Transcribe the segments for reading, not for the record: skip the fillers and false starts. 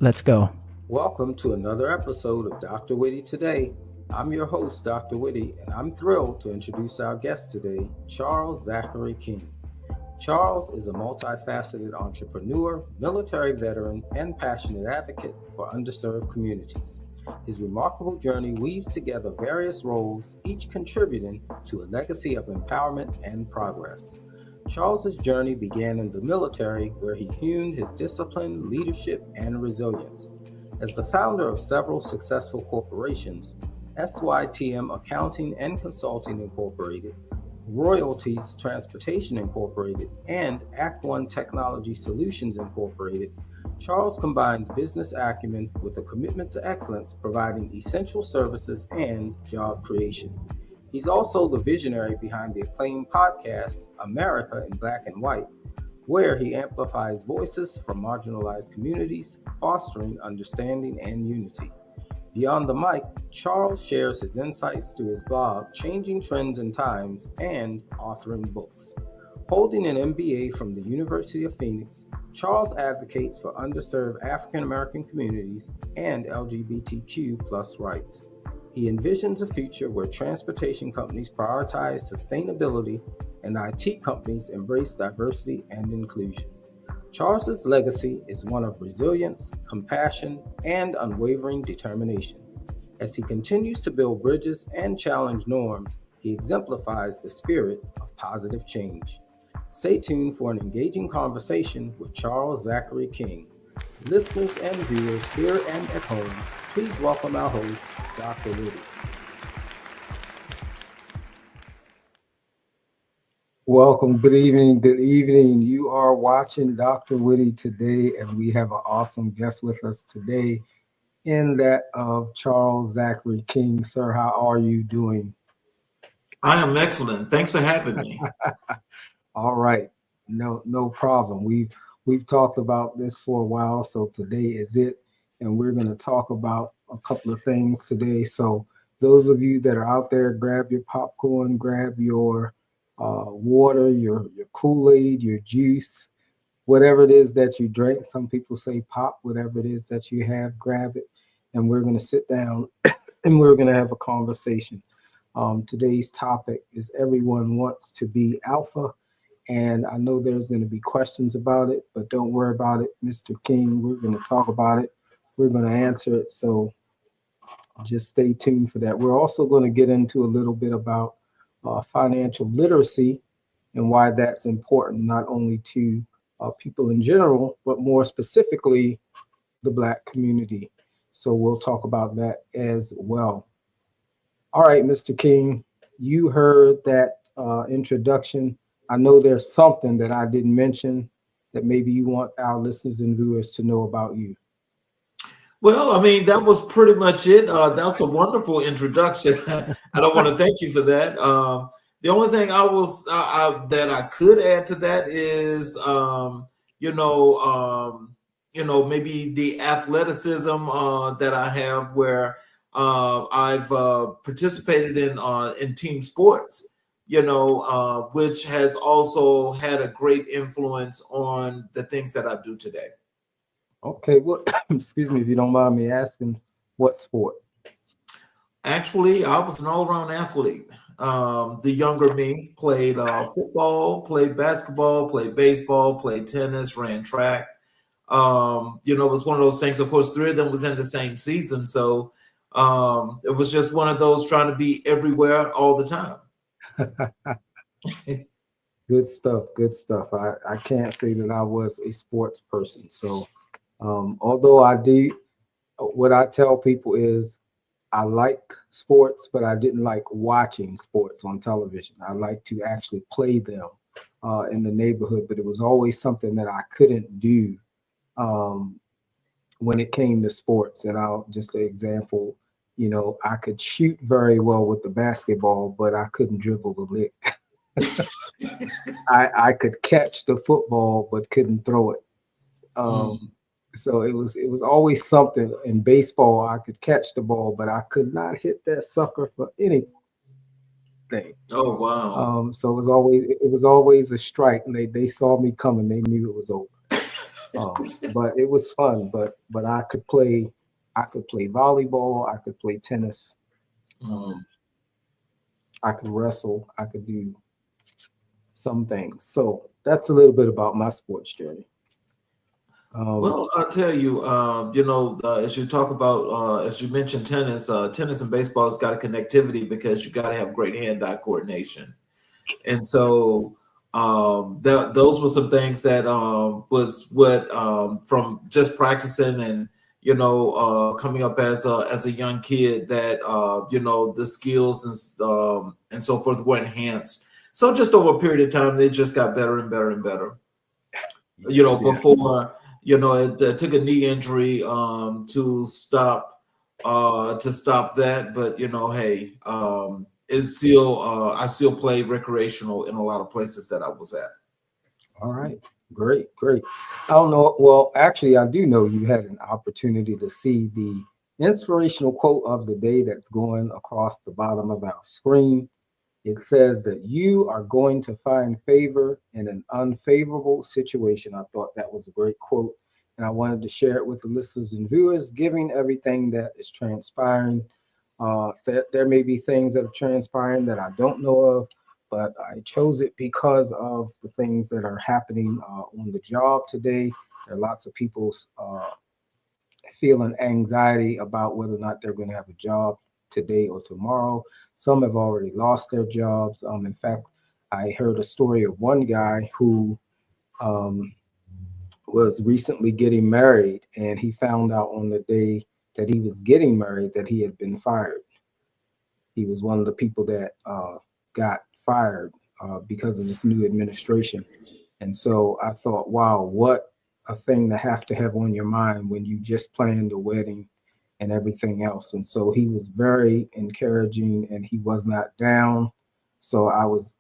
Let's go. Welcome to another episode of DrWhitty Today. I'm your host, Dr. Whitty, and I'm thrilled to introduce our guest today, Charles Zackary King. Charles is a multifaceted entrepreneur, military veteran, and passionate advocate for underserved communities. His remarkable journey weaves together various roles, each contributing to a legacy of empowerment and progress. Charles's journey began in the military, where he honed his discipline, leadership, and resilience. As the founder of several successful corporations, SYTM Accounting and Consulting Incorporated, Royalties Transportation Incorporated, and Act One Technology Solutions Incorporated, Charles combines business acumen with a commitment to excellence, providing essential services and job creation. He's also the visionary behind the acclaimed podcast, America in Black and White, where he amplifies voices from marginalized communities, fostering understanding and unity. Beyond the mic, Charles shares his insights through his blog, Changing Trends and Times, and authoring books. Holding an MBA from the University of Phoenix, Charles advocates for underserved African American communities and LGBTQ+ rights. He envisions a future where transportation companies prioritize sustainability and IT companies embrace diversity and inclusion. Charles's legacy is one of resilience, compassion, and unwavering determination. As he continues to build bridges and challenge norms, he exemplifies the spirit of positive change. Stay tuned for an engaging conversation with Charles Zackary King. Listeners and viewers here and at home, please welcome our host, Dr. Whitty. Welcome. Good evening. Good evening. You are watching Dr. Whitty Today, and we have an awesome guest with us today in that of Charles Zackary King. Sir, how are you doing? I am excellent. Thanks for having me. All right. No problem. We've talked about this for a while, so today is it. And we're going to talk about a couple of things today. So those of you that are out there, grab your popcorn, grab your water, your Kool-Aid, your juice, whatever it is that you drink. Some people say pop, whatever it is that you have, grab it. And we're going to sit down and we're going to have a conversation. Today's topic is everyone wants to be alpha. And I know there's going to be questions about it, but don't worry about it, Mr. King. We're going to talk about it. We're going to answer it. So just stay tuned for that. We're also going to get into a little bit about financial literacy and why that's important, not only to people in general, but more specifically, the Black community. So we'll talk about that as well. All right, Mr. King, you heard that introduction. I know there's something that I didn't mention that maybe you want our listeners and viewers to know about you. Well, I mean, that was pretty much it. That's a wonderful introduction. I don't want to thank you for that. The only thing that I could add to that is, maybe the athleticism that I have, where I've participated in team sports. Which has also had a great influence on the things that I do today. Okay, well, excuse me if you don't mind me asking, what sport? Actually, I was an all-around athlete. The younger me played football, played basketball, played baseball, played tennis, ran track. It was one of those things. Of course, 3 of them was in the same season. So it was just one of those trying to be everywhere all the time. Good stuff. I can't say that I was a sports person. So although I do, what I tell people is I liked sports, but I didn't like watching sports on television. I like to actually play them in the neighborhood, but it was always something that I couldn't do when it came to sports. And just an example, I could shoot very well with the basketball, but I couldn't dribble the lick. I could catch the football, but couldn't throw it. So it was always something. In baseball, I could catch the ball, but I could not hit that sucker for anything. Oh wow! So it was always a strike. And they saw me coming. They knew it was over. But it was fun. But I could play volleyball. I could play tennis. Mhm. Um, I could wrestle. I could do some things. So that's a little bit about my sports journey. Um, Well, I'll tell you, as you talk about, as you mentioned tennis and baseball has got a connectivity because you got to have great hand-eye coordination. And so those were some things that was what from just practicing and coming up as a young kid that the skills and so forth were enhanced. So just over a period of time, they just got better and better and better. yes, yeah. Before it took a knee injury to stop that, but hey, it's still I still play recreational in a lot of places that I was at. All right. Great, great. I don't know. Well, actually, I do know you had an opportunity to see the inspirational quote of the day that's going across the bottom of our screen. It says that you are going to find favor in an unfavorable situation. I thought that was a great quote, and I wanted to share it with the listeners and viewers, giving everything that is transpiring. There may be things that are transpiring that I don't know of, but I chose it because of the things that are happening on the job today. There are lots of people feeling anxiety about whether or not they're going to have a job today or tomorrow. Some have already lost their jobs. In fact, I heard a story of one guy who um, was recently getting married, and he found out on the day that he was getting married that he had been fired. He was one of the people that got fired because of this new administration. And so I thought, wow, what a thing to have on your mind when you just planned a wedding and everything else. And so he was very encouraging and he was not down. So I was,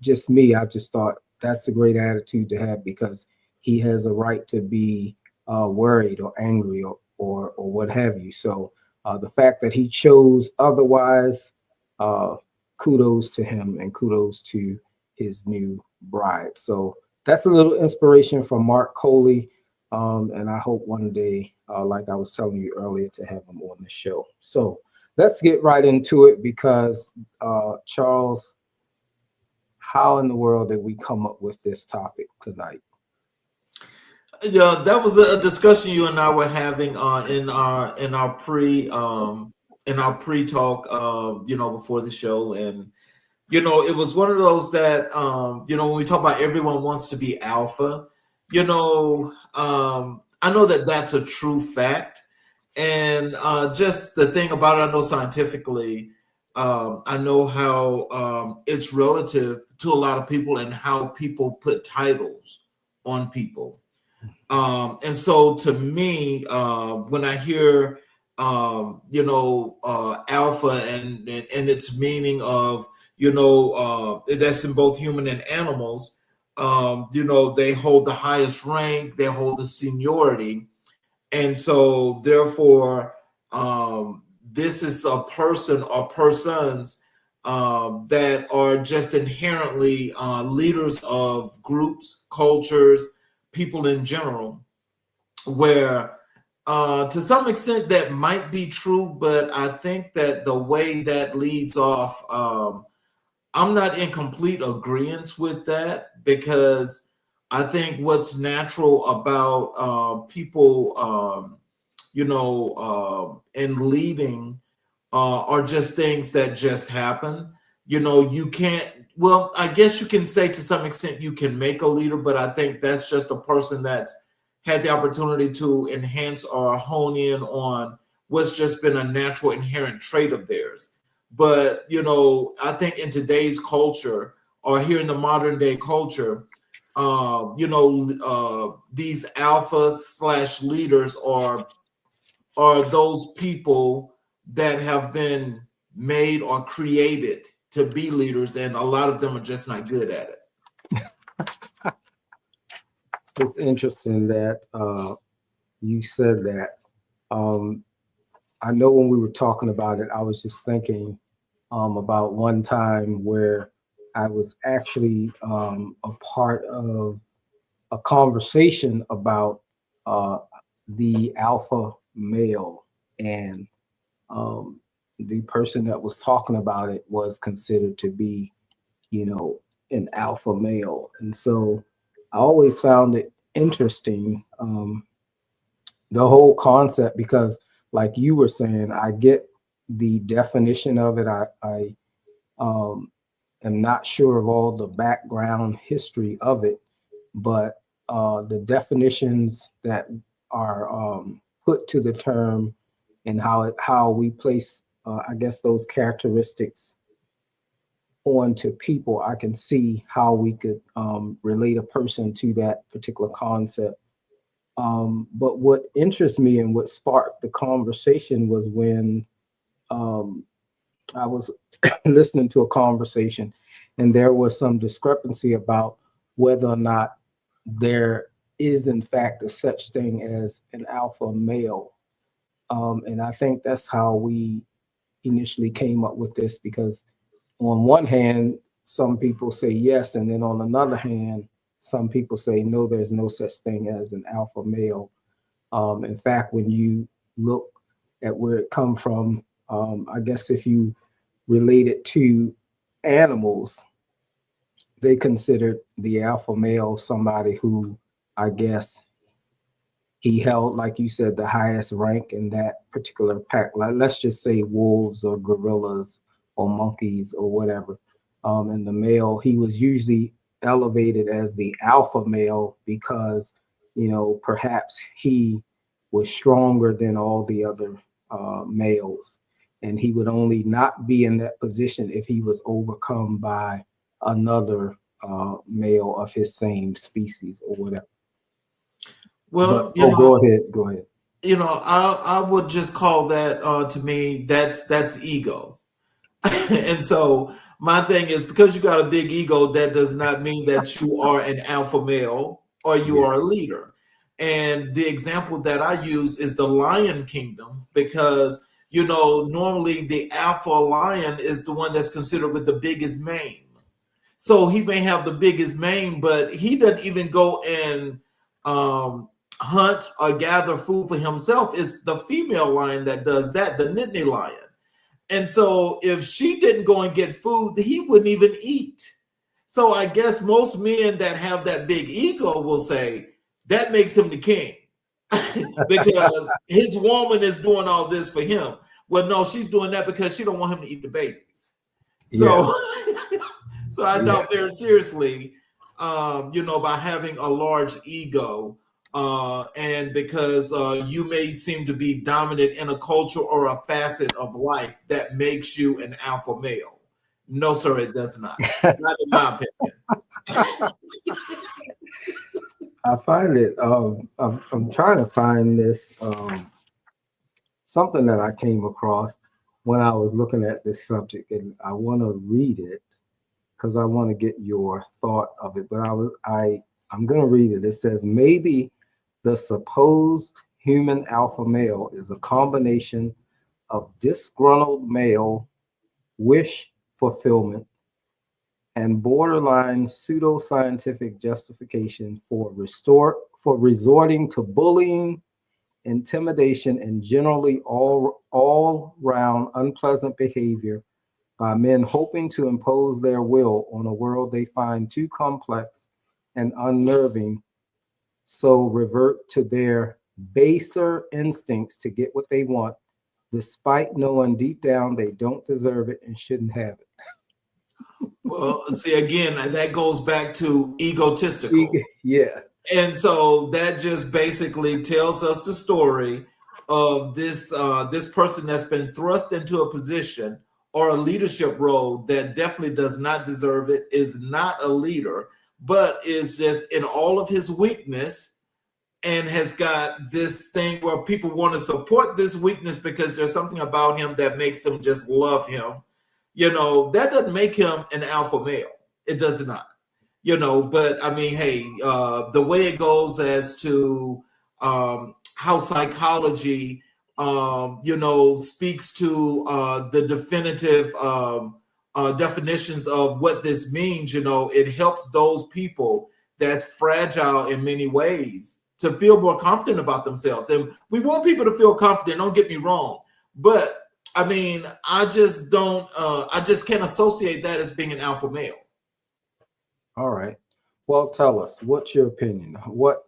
just me, I just thought that's a great attitude to have because he has a right to be worried or angry or what have you. So the fact that he chose otherwise, uh, kudos to him and kudos to his new bride. So that's a little inspiration from Mark Coley. And I hope one day, like I was telling you earlier, to have him on the show. So let's get right into it because, Charles, how in the world did we come up with this topic tonight? Yeah, that was a discussion you and I were having in our pre talk before the show. And it was one of those that when we talk about everyone wants to be alpha, I know that that's a true fact. And just the thing about it, I know scientifically, I know how it's relative to a lot of people and how people put titles on people. And so to me, when I hear, alpha and its meaning of, that's in both human and animals, they hold the highest rank, they hold the seniority. And so therefore, this is a person or persons that are just inherently leaders of groups, cultures, people in general, where to some extent that might be true, but I think that the way that leads off, I'm not in complete agreement with that because I think what's natural about people, in leading are just things that just happen. You can't, well, I guess you can say to some extent you can make a leader, but I think that's just a person that's had the opportunity to enhance or hone in on what's just been a natural inherent trait of theirs. But, I think in today's culture or here in the modern day culture, these alphas slash leaders are those people that have been made or created to be leaders, and a lot of them are just not good at it. It's interesting that you said that. Um, I know when we were talking about it, I was just thinking about one time where I was actually a part of. a conversation about uh, the alpha male, and um, the person that was talking about it was considered to be, you know, an alpha male. And so I always found it interesting, the whole concept, because like you were saying, I get the definition of it. I um, am not sure of all the background history of it, but the definitions that are put to the term, and how we place, I guess, those characteristics onto people, I can see how we could relate a person to that particular concept. But what interests me and what sparked the conversation was when um, I was listening to a conversation, and there was some discrepancy about whether or not there is, in fact, a such thing as an alpha male. And I think that's how we initially came up with this, because on one hand, some people say yes, and then on another hand, some people say no, there's no such thing as an alpha male. In fact, when you look at where it come from, I guess if you relate it to animals, they considered the alpha male somebody who, I guess, he held, like you said, the highest rank in that particular pack. Like, let's just say wolves or gorillas or monkeys or whatever. And the male, he was usually elevated as the alpha male because, you know, perhaps he was stronger than all the other males. And he would only not be in that position if he was overcome by another male of his same species or whatever. But Well, go ahead, go ahead. I would just call that, to me, that's ego. And so my thing is, because you got a big ego, that does not mean that you are an alpha male or you Yeah, are a leader. And the example that I use is the lion kingdom, because normally the alpha lion is the one that's considered with the biggest mane. So he may have the biggest mane, but he doesn't even go and um, hunt or gather food for himself. It's the female lion that does that, the Nittany lion. And so if she didn't go and get food, he wouldn't even eat. So I guess most men that have that big ego will say that makes him the king because his woman is doing all this for him. Well, no, she's doing that because she don't want him to eat the babies. yeah, So, so I yeah, doubt very seriously, by having a large ego, and because you may seem to be dominant in a culture or a facet of life that makes you an alpha male. No, sir, it does not. Not in my opinion. I find it. I'm trying to find this something that I came across when I was looking at this subject, and I want to read it because I want to get your thought of it. But I'm going to read it. It says, maybe the supposed human alpha male is a combination of disgruntled male wish fulfillment and borderline pseudoscientific justification for resorting to bullying, intimidation, and generally all round unpleasant behavior by men hoping to impose their will on a world they find too complex and unnerving, so revert to their baser instincts to get what they want, despite knowing deep down they don't deserve it and shouldn't have it. Well, see, again, that goes back to egotistical. Yeah, And so that just basically tells us the story of this person that's been thrust into a position or a leadership role that definitely does not deserve it, is not a leader, but is just in all of his weakness, and has got this thing where people want to support this weakness because there's something about him that makes them just love him. That doesn't make him an alpha male. It does not. But I mean, hey, the way it goes as to how psychology speaks to the definitive definitions of what this means. It helps those people that's fragile in many ways to feel more confident about themselves. And we want people to feel confident, don't get me wrong. But I mean, I just don't, I just can't associate that as being an alpha male. All right. Well, tell us, what's your opinion? What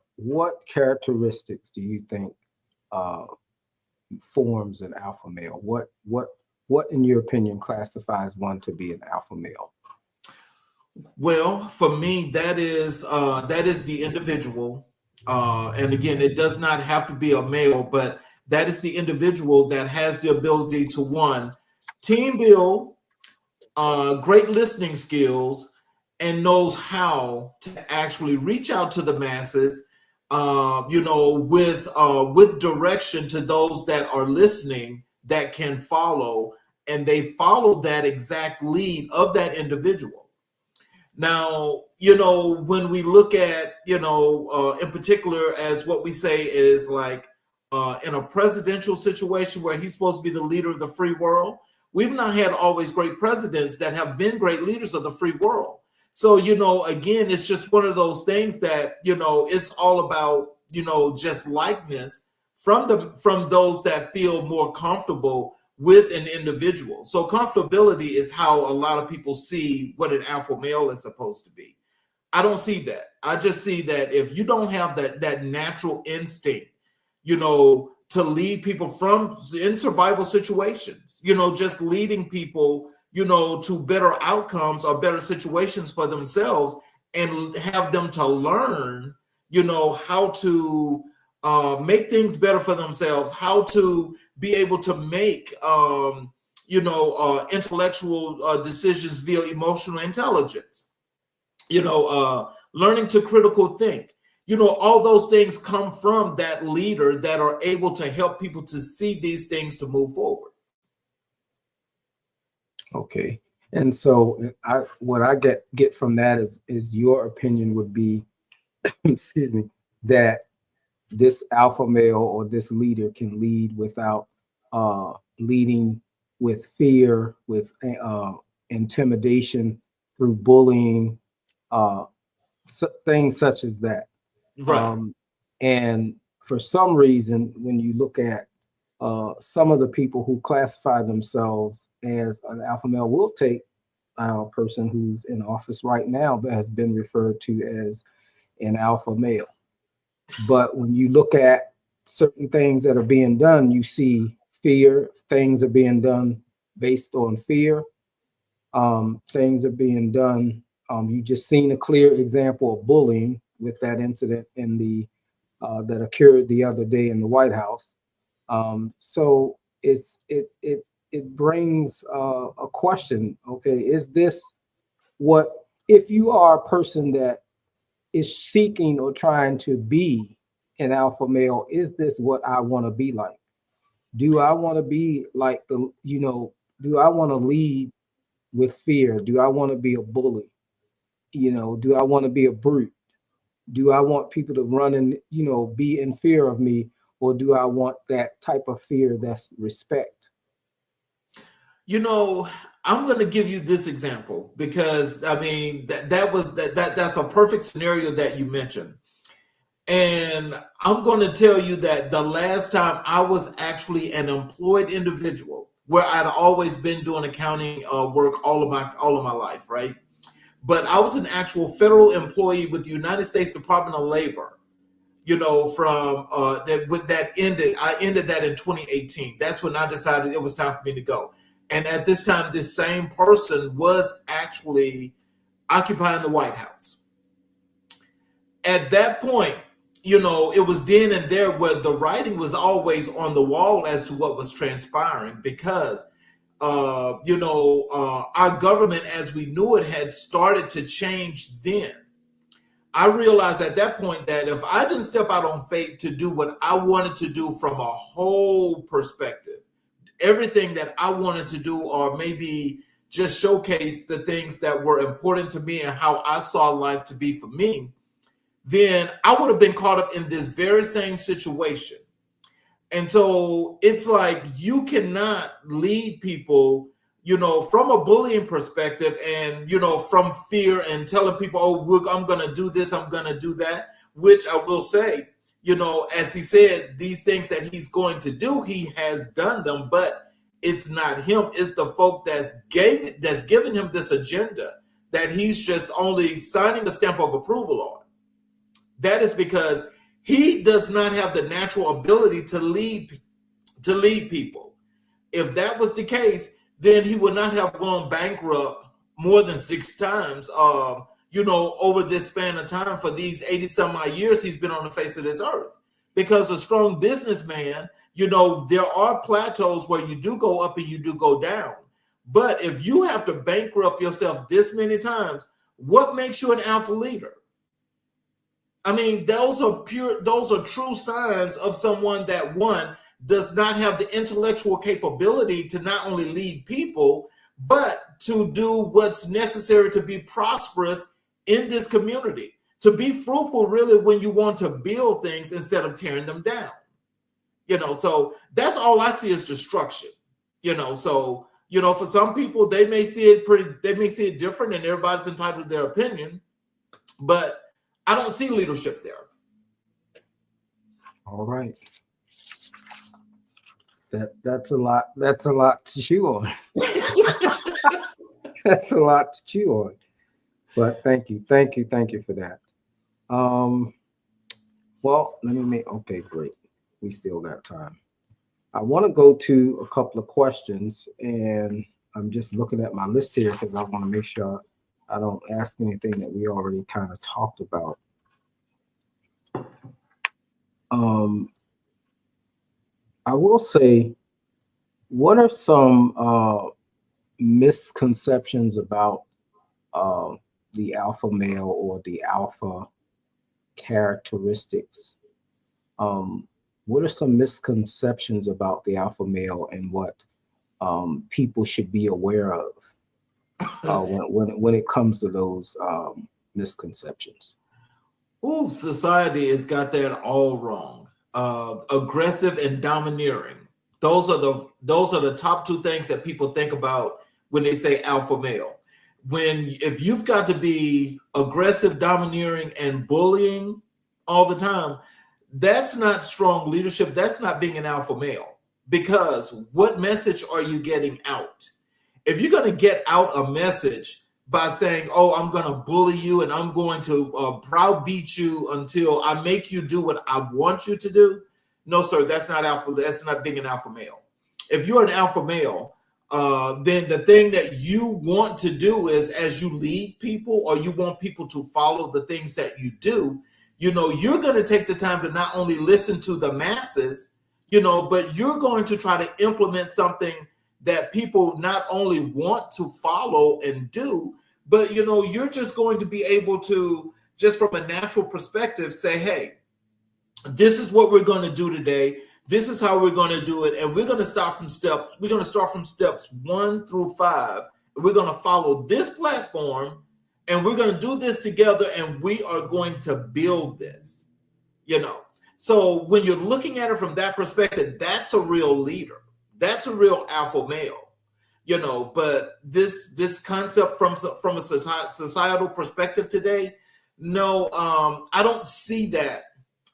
characteristics do you think uh, forms an alpha male? What in your opinion classifies one to be an alpha male? Well, for me, that is the individual, and again, it does not have to be a male, but that is the individual that has the ability to, one, team build, great listening skills, and knows how to actually reach out to the masses, with direction to those that are listening that can follow, and they follow that exact lead of that individual. Now, when we look at, in particular, as what we say is like in a presidential situation where he's supposed to be the leader of the free world, we've not had always great presidents that have been great leaders of the free world. So, again, it's just one of those things that, it's all about, just likeness from those that feel more comfortable with an individual. So comfortability is how a lot of people see what an alpha male is supposed to be. I don't see that. I just see that if you don't have that natural instinct, to lead people from in survival situations, just leading people, to better outcomes or better situations for themselves, and have them to learn, how to make things better for themselves, how to be able to make intellectual decisions via emotional intelligence, learning to critical think, all those things come from that leader that are able to help people to see these things to move forward. Okay. And so what I get from that is your opinion would be, excuse me, that this alpha male or this leader can lead without leading with fear, with intimidation, through bullying, things such as that. Right. And for some reason, when you look at some of the people who classify themselves as an alpha male, will take a person who's in office right now but has been referred to as an alpha male. But when you look at certain things that are being done, you see fear. Things are being done based on fear. Things are being done. You just seen a clear example of bullying with that incident in the that occurred the other day in the White House. So it brings a question. Okay, is this what, if you are a person that is seeking or trying to be an alpha male, is this what I want to be like? Do I want to be like do I want to lead with fear? Do I want to be a bully? Do I want to be a brute? Do I want people to run and, be in fear of me? Or do I want that type of fear that's respect? I'm going to give you this example because I mean that's a perfect scenario that you mentioned. And I'm going to tell you that the last time I was actually an employed individual, where I'd always been doing accounting work all of my life, right? But I was an actual federal employee with the United States Department of Labor. From that ended. I ended that in 2018. That's when I decided it was time for me to go. And at this time, this same person was actually occupying the White House. At that point, it was then and there where the writing was always on the wall as to what was transpiring, because our government as we knew it had started to change then. I realized at that point that if I didn't step out on faith to do what I wanted to do from a whole perspective, everything that I wanted to do, or maybe just showcase the things that were important to me and how I saw life to be for me, then I would have been caught up in this very same situation. And so it's like you cannot lead people, from a bullying perspective, and from fear and telling people, oh, I'm going to do this, I'm going to do that, which I will say, as he said, these things that he's going to do, he has done them, but it's not him, it's the folk that's given him this agenda that he's just only signing a stamp of approval on. That is because he does not have the natural ability to lead people. If that was the case, then he would not have gone bankrupt more than 6 times, over this span of time for these 80 some odd years he's been on the face of this earth. Because a strong businessman, there are plateaus where you do go up and you do go down. But if you have to bankrupt yourself this many times, what makes you an alpha leader? I mean, those are true signs of someone that, one, does not have the intellectual capability to not only lead people, but to do what's necessary to be prosperous in this community, to be fruitful really when you want to build things instead of tearing them down. So that's all I see is destruction. So for some people, they may see it different, and everybody's entitled to their opinion, but I don't see leadership there. All right. That's a lot to chew on. That's a lot to chew on. But thank you for that. Well, okay, great. We still got time. I want to go to a couple of questions, and I'm just looking at my list here because I want to make sure I don't ask anything that we already kind of talked about. I will say, what are some misconceptions about the alpha male or the alpha characteristics? What are some misconceptions about the alpha male and what people should be aware of when it comes to those misconceptions? Ooh, society has got that all wrong. Aggressive and domineering. Those are the top 2 things that people think about when they say alpha male. If you've got to be aggressive, domineering, and bullying all the time, that's not strong leadership. That's not being an alpha male. Because what message are you getting out? If you're going to get out a message by saying, oh, I'm going to bully you and I'm going to browbeat you until I make you do what I want you to do. No, sir, that's not alpha. That's not being an alpha male. If you're an alpha male, then the thing that you want to do is, as you lead people or you want people to follow the things that you do, you're going to take the time to not only listen to the masses, but you're going to try to implement something that people not only want to follow and do, but you're just going to be able to, just from a natural perspective, say, hey, this is what we're going to do today. This is how we're going to do it. And we're going to start from steps 1 through 5. We're going to follow this platform and we're going to do this together and we are going to build this, So when you're looking at it from that perspective, that's a real leader. That's a real alpha male, but this concept from a societal perspective today, no, I don't see that,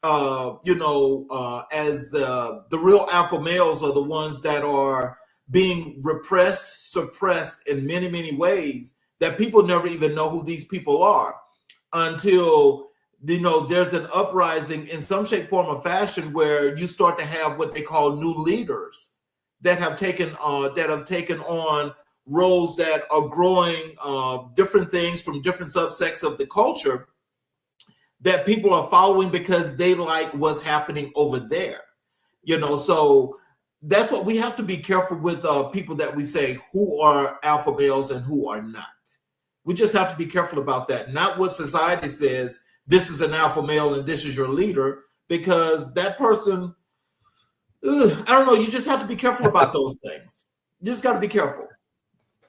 as the real alpha males are the ones that are being repressed, suppressed in many, many ways that people never even know who these people are until there's an uprising in some shape, form, or fashion where you start to have what they call new leaders that have taken on roles that are growing different things from different subsects of the culture that people are following because they like what's happening over there. So that's what we have to be careful with people that we say who are alpha males and who are not. We just have to be careful about that. Not what society says, this is an alpha male and this is your leader, because that person, I don't know, you just have to be careful about those things. You just got to be careful.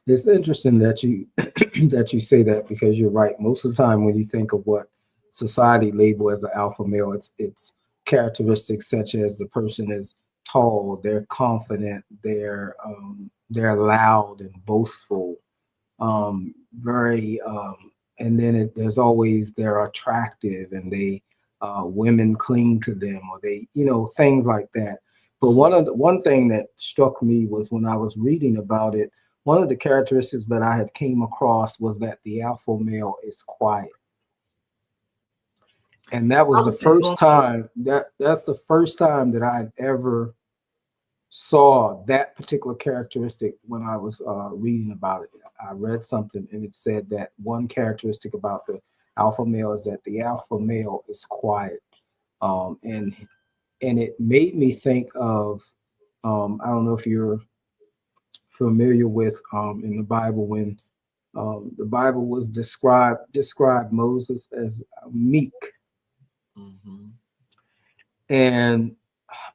It's interesting that you that you say that, because you're right. Most of the time when you think of what society label as an alpha male, it's characteristics such as the person is tall, they're confident, they're loud and boastful, very, and then there's always they're attractive and they women cling to them, or they, things like that. But one thing that struck me was when I was reading about it, one of the characteristics that I had came across was that the alpha male is quiet. And that was the first time that's the first time that I'd ever saw that particular characteristic when I was reading about it. I read something and it said that one characteristic about the alpha male is that the alpha male is quiet. And it made me think of, I don't know if you're familiar with in the Bible, when the Bible was described Moses as meek. Mm-hmm. And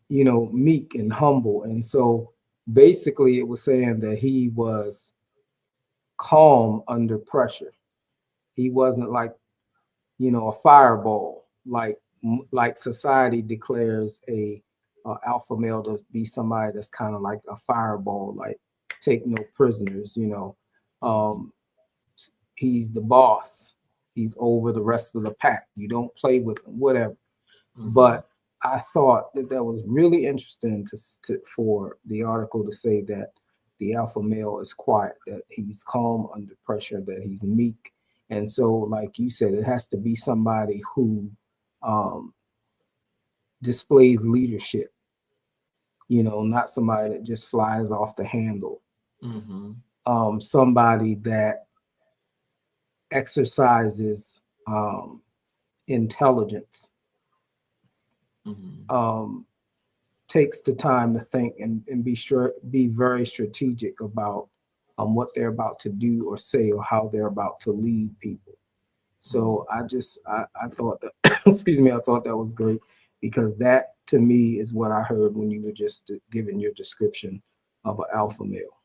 meek and humble. And so basically it was saying that he was calm under pressure. He wasn't like, a fireball, like society declares a alpha male to be somebody that's kind of like a fireball, like take no prisoners, he's the boss. He's over the rest of the pack. You don't play with him, whatever. Mm-hmm. But I thought that was really interesting for the article to say that the alpha male is quiet, that he's calm under pressure, that he's meek. And so, like you said, it has to be somebody who displays leadership, not somebody that just flies off the handle. Mm-hmm. Somebody that exercises intelligence. Mm-hmm. Takes the time to think and be very strategic about what they're about to do or say, or how they're about to lead people. So I thought that excuse me, I thought that was great, because that to me is what I heard when you were just giving your description of an alpha male.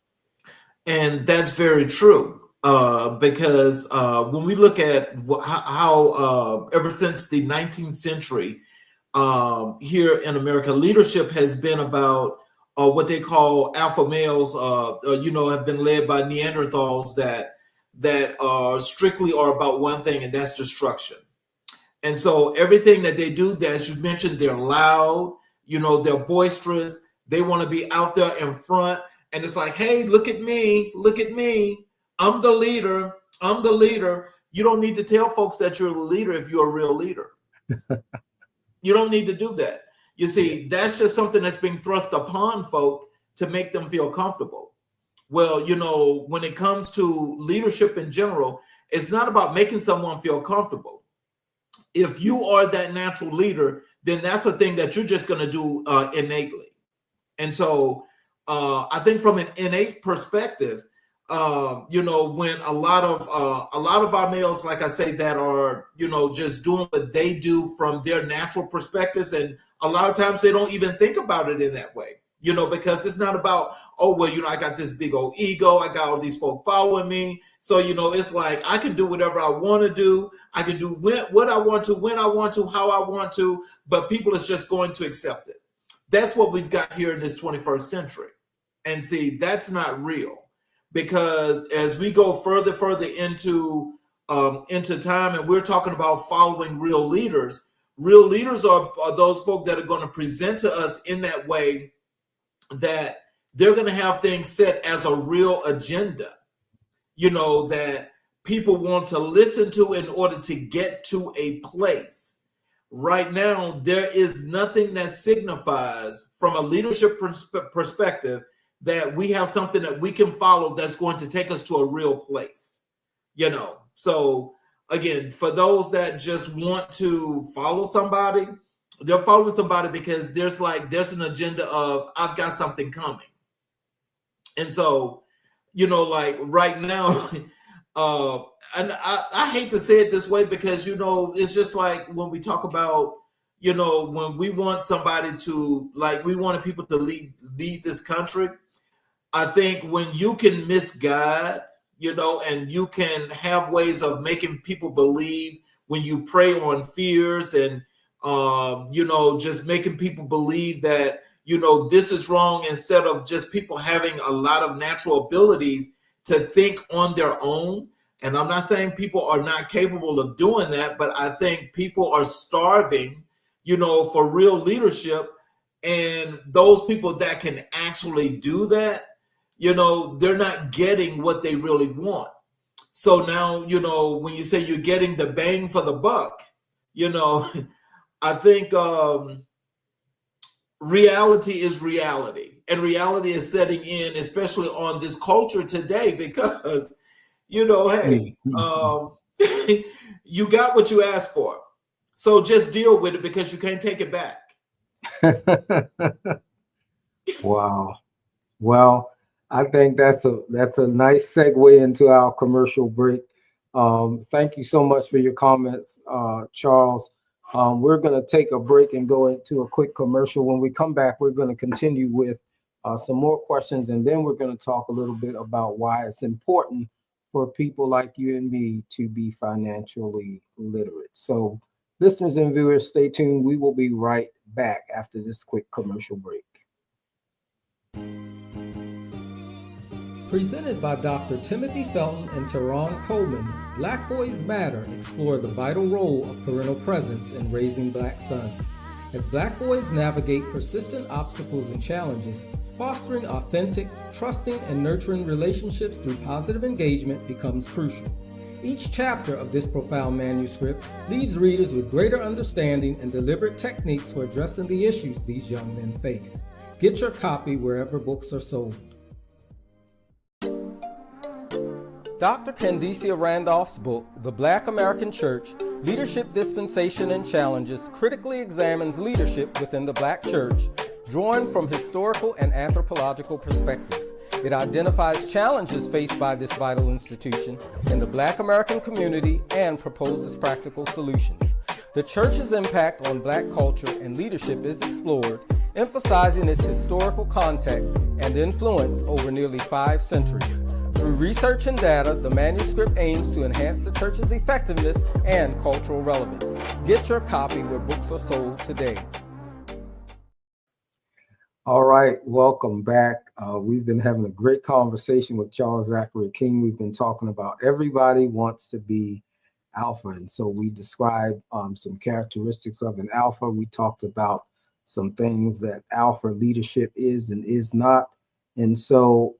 And that's very true. Because when we look at how ever since the 19th century, here in America, leadership has been about what they call alpha males. Have been led by Neanderthals that strictly are about one thing, and that's destruction. And so everything that they do, as you mentioned, they're loud. They're boisterous. They want to be out there in front, and it's like, hey, look at me, look at me. I'm the leader. I'm the leader. You don't need to tell folks that you're a leader if you're a real leader. You don't need to do that. You see, that's just something that's being thrust upon folk to make them feel comfortable. Well, when it comes to leadership in general, it's not about making someone feel comfortable. If you are that natural leader, then that's a thing that you're just going to do innately. And so I think from an innate perspective, when a lot of our males, like I say, that are, just doing what they do from their natural perspectives. And a lot of times they don't even think about it in that way, because it's not about, oh, well, I got this big old ego. I got all these folk following me. So, it's like, I can do whatever I want to do. I can do what I want to, when I want to, how I want to, but people is just going to accept it. That's what we've got here in this 21st century. And see, that's not real. Because as we go further into time, and we're talking about following real leaders are those folk that are going to present to us in that way, that they're going to have things set as a real agenda, that people want to listen to in order to get to a place. Right now, there is nothing that signifies from a leadership perspective that we have something that we can follow that's going to take us to a real place, So again, for those that just want to follow somebody, they're following somebody because there's an agenda of, I've got something coming. And so, like right now, and I hate to say it this way, because, it's just like when we talk about, when we want somebody to, we wanted people to lead this country. I think when you can misguide, and you can have ways of making people believe, when you prey on fears and, just making people believe that, this is wrong, instead of just people having a lot of natural abilities to think on their own. And I'm not saying people are not capable of doing that, but I think people are starving, for real leadership. And those people that can actually do that, they're not getting what they really want. So now, when you say you're getting the bang for the buck, I think reality is reality, and reality is setting in, especially on this culture today, because, hey, you got what you asked for. So just deal with it, because you can't take it back. Wow. Well, I think that's a nice segue into our commercial break. Thank you so much for your comments, Charles. We're going to take a break and go into a quick commercial. When we come back, we're going to continue with some more questions, and then we're going to talk a little bit about why it's important for people like you and me to be financially literate. So, listeners and viewers, stay tuned. We will be right back after this quick commercial break. Presented by Dr. Timothy Felton and Teron Coleman, Black Boys Matter explore the vital role of parental presence in raising Black sons. As Black boys navigate persistent obstacles and challenges, fostering authentic, trusting, and nurturing relationships through positive engagement becomes crucial. Each chapter of this profound manuscript leaves readers with greater understanding and deliberate techniques for addressing the issues these young men face. Get your copy wherever books are sold. Dr. Candicia Randolph's book, The Black American Church, Leadership Dispensation and Challenges, critically examines leadership within the Black church, drawing from historical and anthropological perspectives. It identifies challenges faced by this vital institution in the Black American community and proposes practical solutions. The church's impact on Black culture and leadership is explored, emphasizing its historical context and influence over nearly 5 centuries. Through research and data, the manuscript aims to enhance the church's effectiveness and cultural relevance. Get your copy where books are sold today. All right, welcome back. We've been having a great conversation with Charles Zackary King. We've been talking about everybody wants to be alpha. And so we described some characteristics of an alpha. We talked about some things that alpha leadership is and is not. And so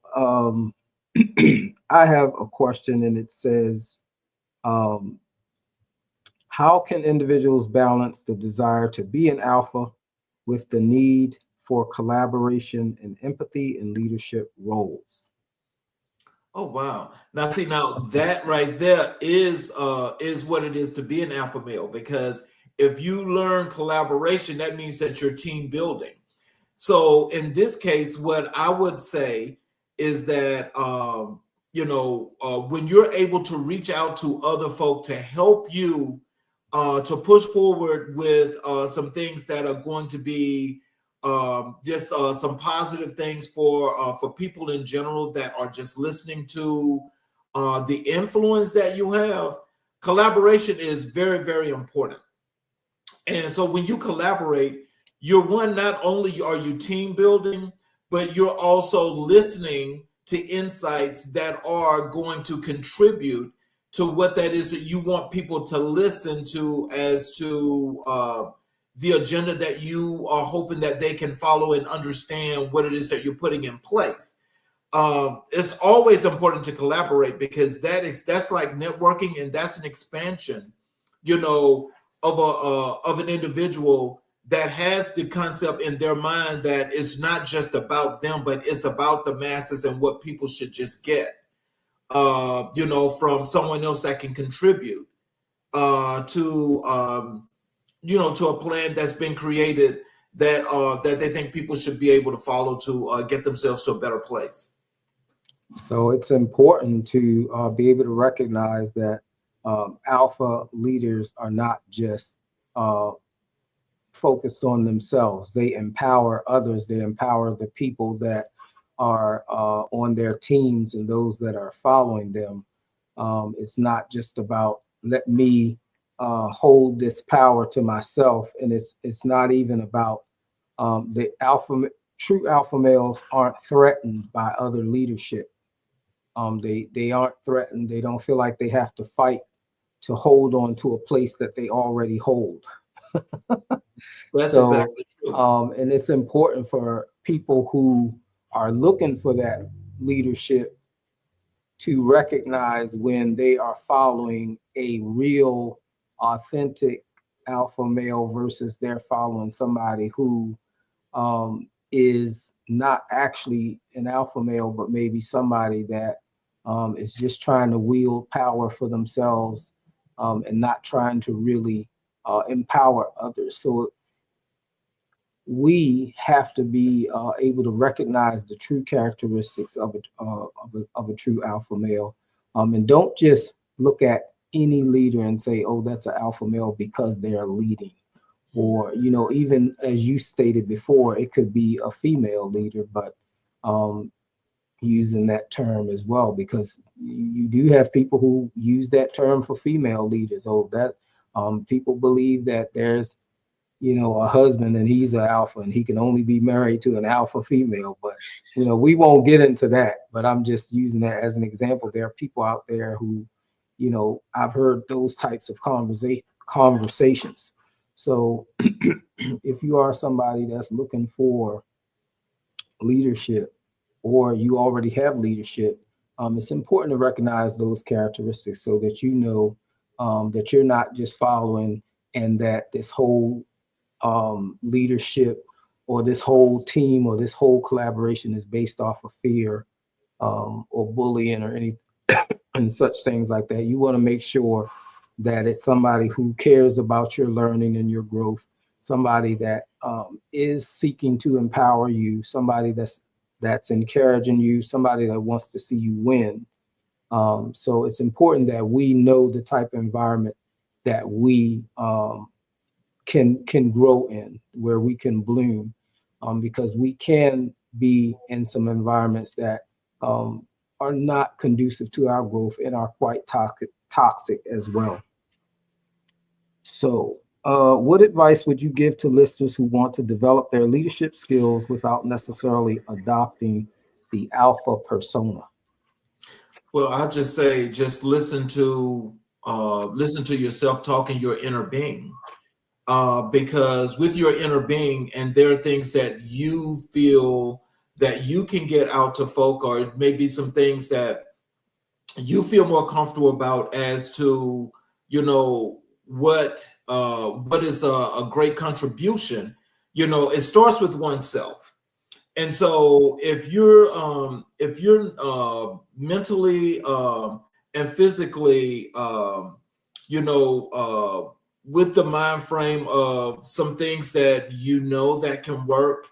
I have a question, and it says, how can individuals balance the desire to be an alpha with the need for collaboration and empathy in leadership roles? Oh, wow. Now, see, that right there is what it is to be an alpha male, because if you learn collaboration, that means that you're team building. So in this case, what I would say is that, when you're able to reach out to other folk to help you to push forward with some things that are going to be just some positive things for people in general that are just listening to the influence that you have, collaboration is very, very important. And so when you collaborate, not only are you team building, but you're also listening to insights that are going to contribute to what that is that you want people to listen to, as to the agenda that you are hoping that they can follow and understand what it is that you're putting in place. It's always important to collaborate, because that's like networking, and that's an expansion, of an individual that has the concept in their mind that it's not just about them, but it's about the masses and what people should just get, from someone else that can contribute to a plan that's been created that they think people should be able to follow to get themselves to a better place. So it's important to be able to recognize that alpha leaders are not just focused on themselves. They empower others. They empower the people that are on their teams and those that are following them. It's not just about let me hold this power to myself, and it's not even about The true alpha males aren't threatened by other leadership. They aren't threatened. They don't feel like they have to fight to hold on to a place that they already hold. That's So, exactly true. and it's important for people who are looking for that leadership to recognize when they are following a real, authentic alpha male versus they're following somebody who is not actually an alpha male, but maybe somebody that is just trying to wield power for themselves and not trying to really empower others. So we have to be able to recognize the true characteristics of a true alpha male, and don't just look at any leader and say, "Oh, that's an alpha male because they're leading." Or, even as you stated before, it could be a female leader, but um, using that term as well, because you do have people who use that term for female leaders. Oh, that people believe that there's a husband and he's an alpha and he can only be married to an alpha female. But we won't get into that, but I'm just using that as an example. There are people out there who, I've heard those types of conversations. So if you are somebody that's looking for leadership, or you already have leadership, it's important to recognize those characteristics so that that you're not just following, and that this whole leadership or this whole team or this whole collaboration is based off of fear or bullying or any and such things like that. You want to make sure that it's somebody who cares about your learning and your growth, somebody that is seeking to empower you, somebody that's encouraging you, somebody that wants to see you win. So it's important that we know the type of environment that we can grow in, where we can bloom, because we can be in some environments that are not conducive to our growth and are quite toxic as well. So, what advice would you give to listeners who want to develop their leadership skills without necessarily adopting the alpha persona? Well, I just say, just listen to yourself talking your inner being, because with your inner being, and there are things that you feel that you can get out to folk, or maybe some things that you feel more comfortable about, as to what is a great contribution. It starts with oneself. And so if you're mentally and physically with the mind frame of some things that that can work,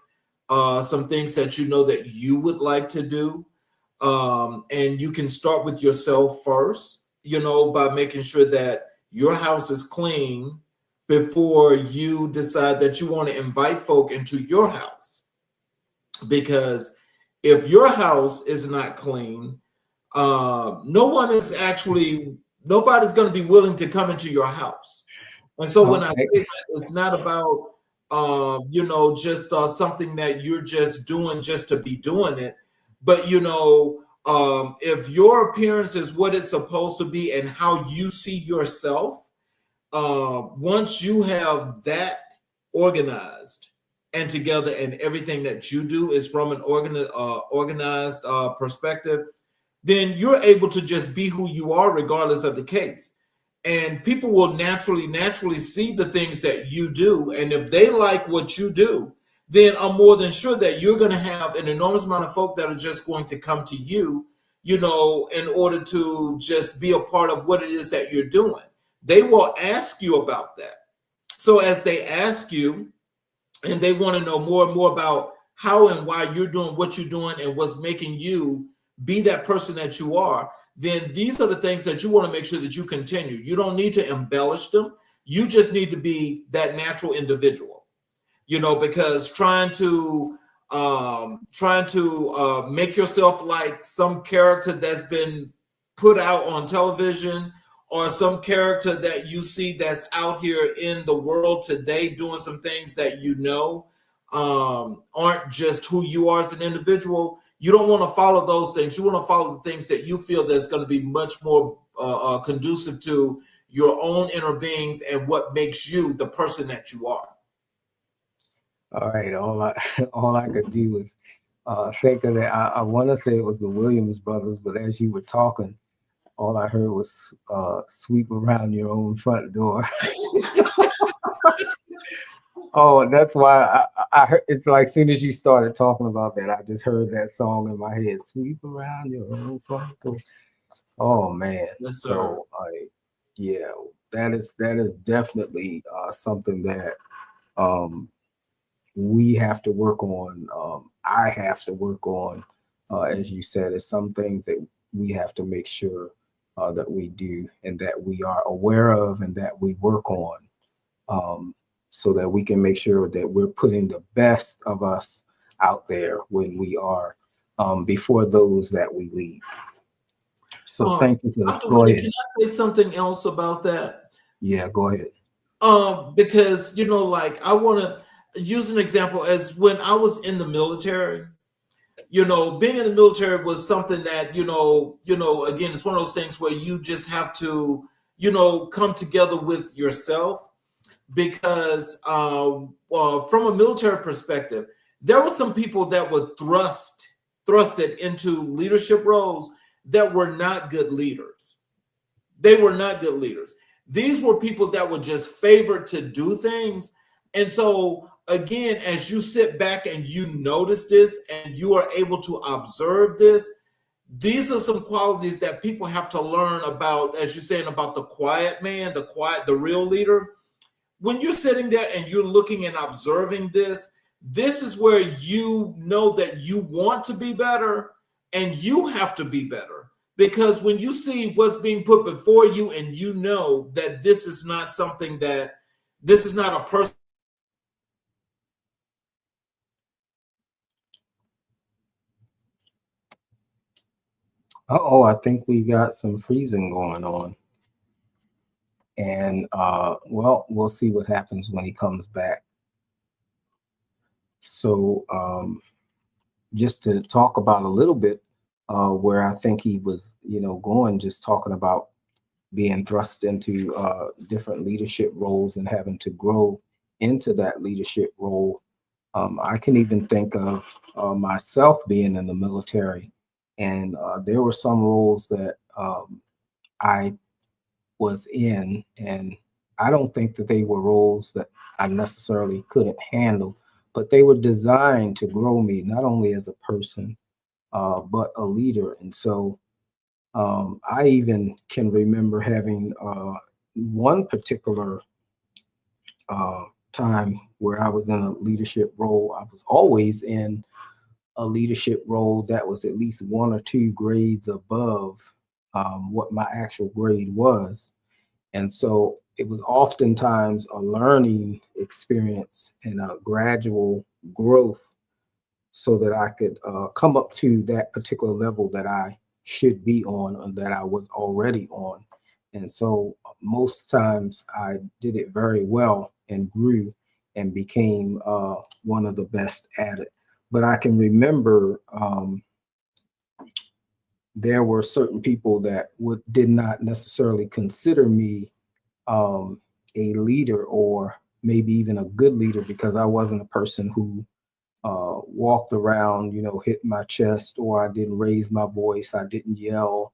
some things that that you would like to do, and you can start with yourself first, by making sure that your house is clean before you decide that you want to invite folk into your house. Because if your house is not clean, nobody's going to be willing to come into your house. And so when I say Okay. that, it's not about just something that you're just doing just to be doing it, but if your appearance is what it's supposed to be and how you see yourself, once you have that organized and together, and everything that you do is from an organized perspective, then you're able to just be who you are regardless of the case. And people will naturally see the things that you do, and if they like what you do, then I'm more than sure that you're going to have an enormous amount of folk that are just going to come to you, in order to just be a part of what it is that you're doing. They will ask you about that. So as they ask you, and they want to know more and more about how and why you're doing what you're doing and what's making you be that person that you are, then these are the things that you want to make sure that you continue. You don't need to embellish them. You just need to be that natural individual, because trying to make yourself like some character that's been put out on television, or some character that you see that's out here in the world today doing some things that aren't just who you are as an individual. You don't want to follow those things. You want to follow the things that you feel that's going to be much more conducive to your own inner beings and what makes you the person that you are. All right, all I could do was think of that. I want to say it was the Williams brothers, but as you were talking, all I heard was sweep around your own front door. Oh, that's why I heard, it's like as soon as you started talking about that, I just heard that song in my head. Sweep around your own front door. Oh man. Yes, sir. So yeah, that is definitely something that um we have to work on. I have to work on, as you said, is some things that we have to make sure that we do and that we are aware of and that we work on, um, so that we can make sure that we're putting the best of us out there when we are before those that we lead. So thank you for Dr. go Whitty, ahead. can I say something else about that? Yeah, go ahead. Because like I want to use an example as when I was in the military. Being in the military was something that again, it's one of those things where you just have to come together with yourself because from a military perspective, there were some people that were thrusted into leadership roles that were not good leaders. They were not good leaders. These were people that were just favored to do things. And so, again, as you sit back and you notice this and you are able to observe this, these are some qualities that people have to learn about, as you're saying, about the quiet man, the real leader. When you're sitting there and you're looking and observing this is where you know that you want to be better and you have to be better. Because when you see what's being put before you and you know that this is not a person. Oh, I think we got some freezing going on. And well, we'll see what happens when he comes back. So just to talk about a little bit where I think he was, going, just talking about being thrust into different leadership roles and having to grow into that leadership role. I can even think of myself being in the military, and there were some roles that I was in, and I don't think that they were roles that I necessarily couldn't handle, but they were designed to grow me not only as a person, but a leader. And so I even can remember having one particular time where I was in a leadership role. I was always in a leadership role that was at least one or two grades above what my actual grade was. And so it was oftentimes a learning experience and a gradual growth so that I could come up to that particular level that I should be on or that I was already on. And so most times I did it very well and grew and became one of the best at it. But I can remember there were certain people that did not necessarily consider me a leader or maybe even a good leader because I wasn't a person who walked around, hit my chest, or I didn't raise my voice, I didn't yell.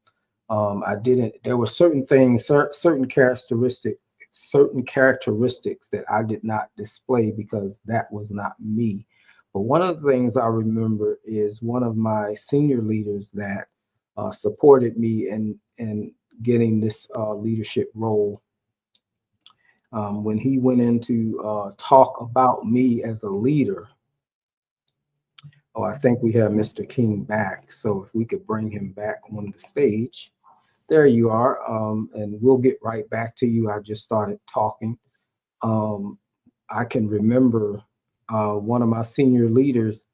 I didn't. There were certain things, certain characteristics that I did not display because that was not me. But one of the things I remember is one of my senior leaders that supported me in getting this leadership role. When he went in to talk about me as a leader, oh, I think we have Mr. King back. So if we could bring him back on the stage. There you are. And we'll get right back to you. I just started talking. I can remember one of my senior leaders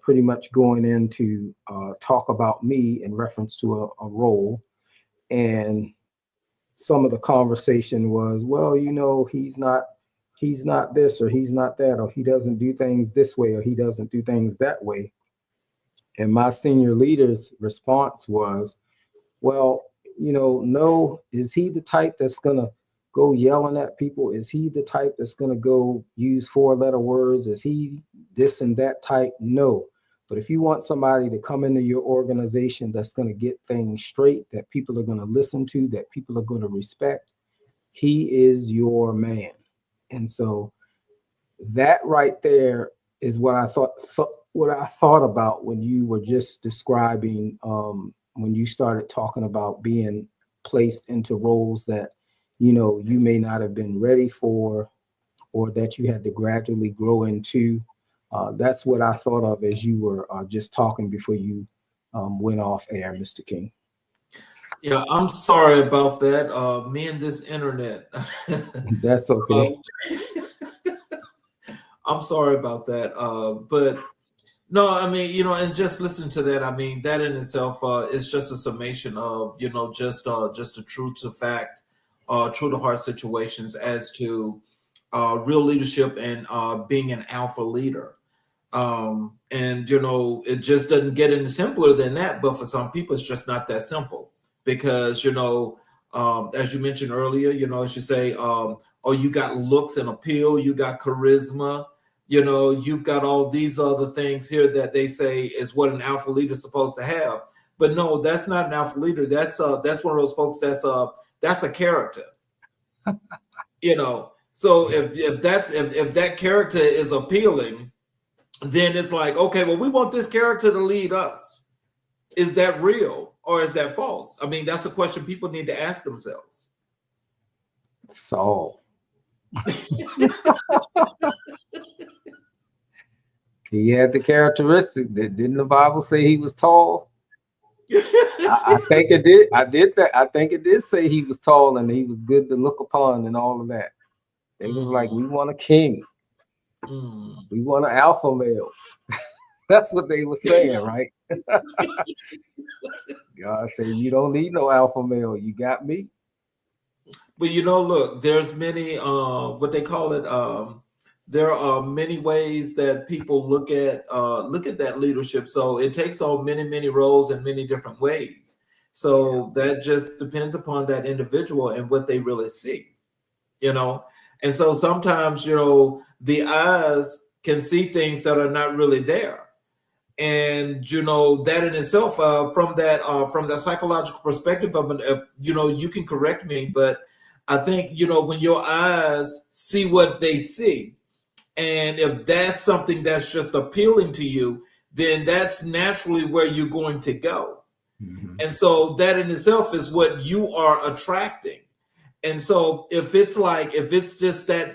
pretty much going in to talk about me in reference to a role. And some of the conversation was, well, he's not he's not this or he's not that, or he doesn't do things this way or he doesn't do things that way. And my senior leader's response was, well, no, is he the type that's going to go yelling at people? Is he the type that's going to go use 4-letter words? Is he this and that type? No. But if you want somebody to come into your organization that's going to get things straight, that people are going to listen to, that people are going to respect, he is your man. And so that right there is what I thought about when you were just describing, when you started talking about being placed into roles that you may not have been ready for, or that you had to gradually grow into. That's what I thought of as you were just talking before you went off air, Mr. King. Yeah, I'm sorry about that. Me and this internet. That's okay. I'm sorry about that. But no, I mean, and just listen to that. I mean, that in itself is just a summation of, just a true to fact, true to heart situations as to real leadership and being an alpha leader. And it just doesn't get any simpler than that. But for some people, it's just not that simple because as you mentioned earlier, as you say, oh, you got looks and appeal, you got charisma. You've got all these other things here that they say is what an alpha leader is supposed to have. But no, that's not an alpha leader. That's one of those folks that's a character. So if that character is appealing, then it's like, okay, well, we want this character to lead us. Is that real or is that false? I mean, that's a question people need to ask themselves. Saul. He had the characteristic that didn't the Bible say he was tall? I think it did. I think it did say he was tall and he was good to look upon and all of that. It was like, we want a king. We want an alpha male. That's what they were saying, right? God said, you don't need no alpha male. You got me. But look, there's many what they call it. There are many ways that people look at that leadership. So it takes on many roles in many different ways. So that just depends upon that individual and what they really see. And so sometimes the eyes can see things that are not really there. And that in itself, from that psychological perspective of you can correct me, but I think when your eyes see what they see, and if that's something that's just appealing to you, then that's naturally where you're going to go. Mm-hmm. And so that in itself is what you are attracting. And so if it's just that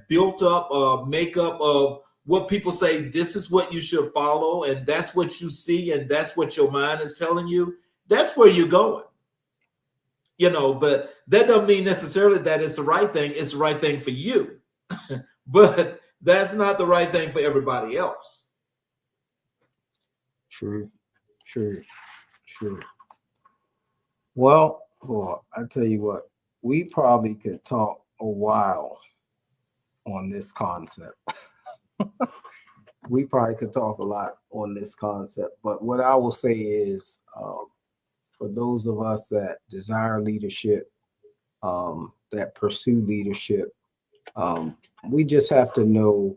built up makeup of what people say, this is what you should follow, and that's what you see, and that's what your mind is telling you, that's where you're going. But that doesn't mean necessarily that it's the right thing. It's the right thing for you. But that's not the right thing for everybody else. True. Well, I tell you what, we probably could talk a while on this concept. We probably could talk a lot on this concept. But what I will say is, for those of us that desire leadership, that pursue leadership, we just have to know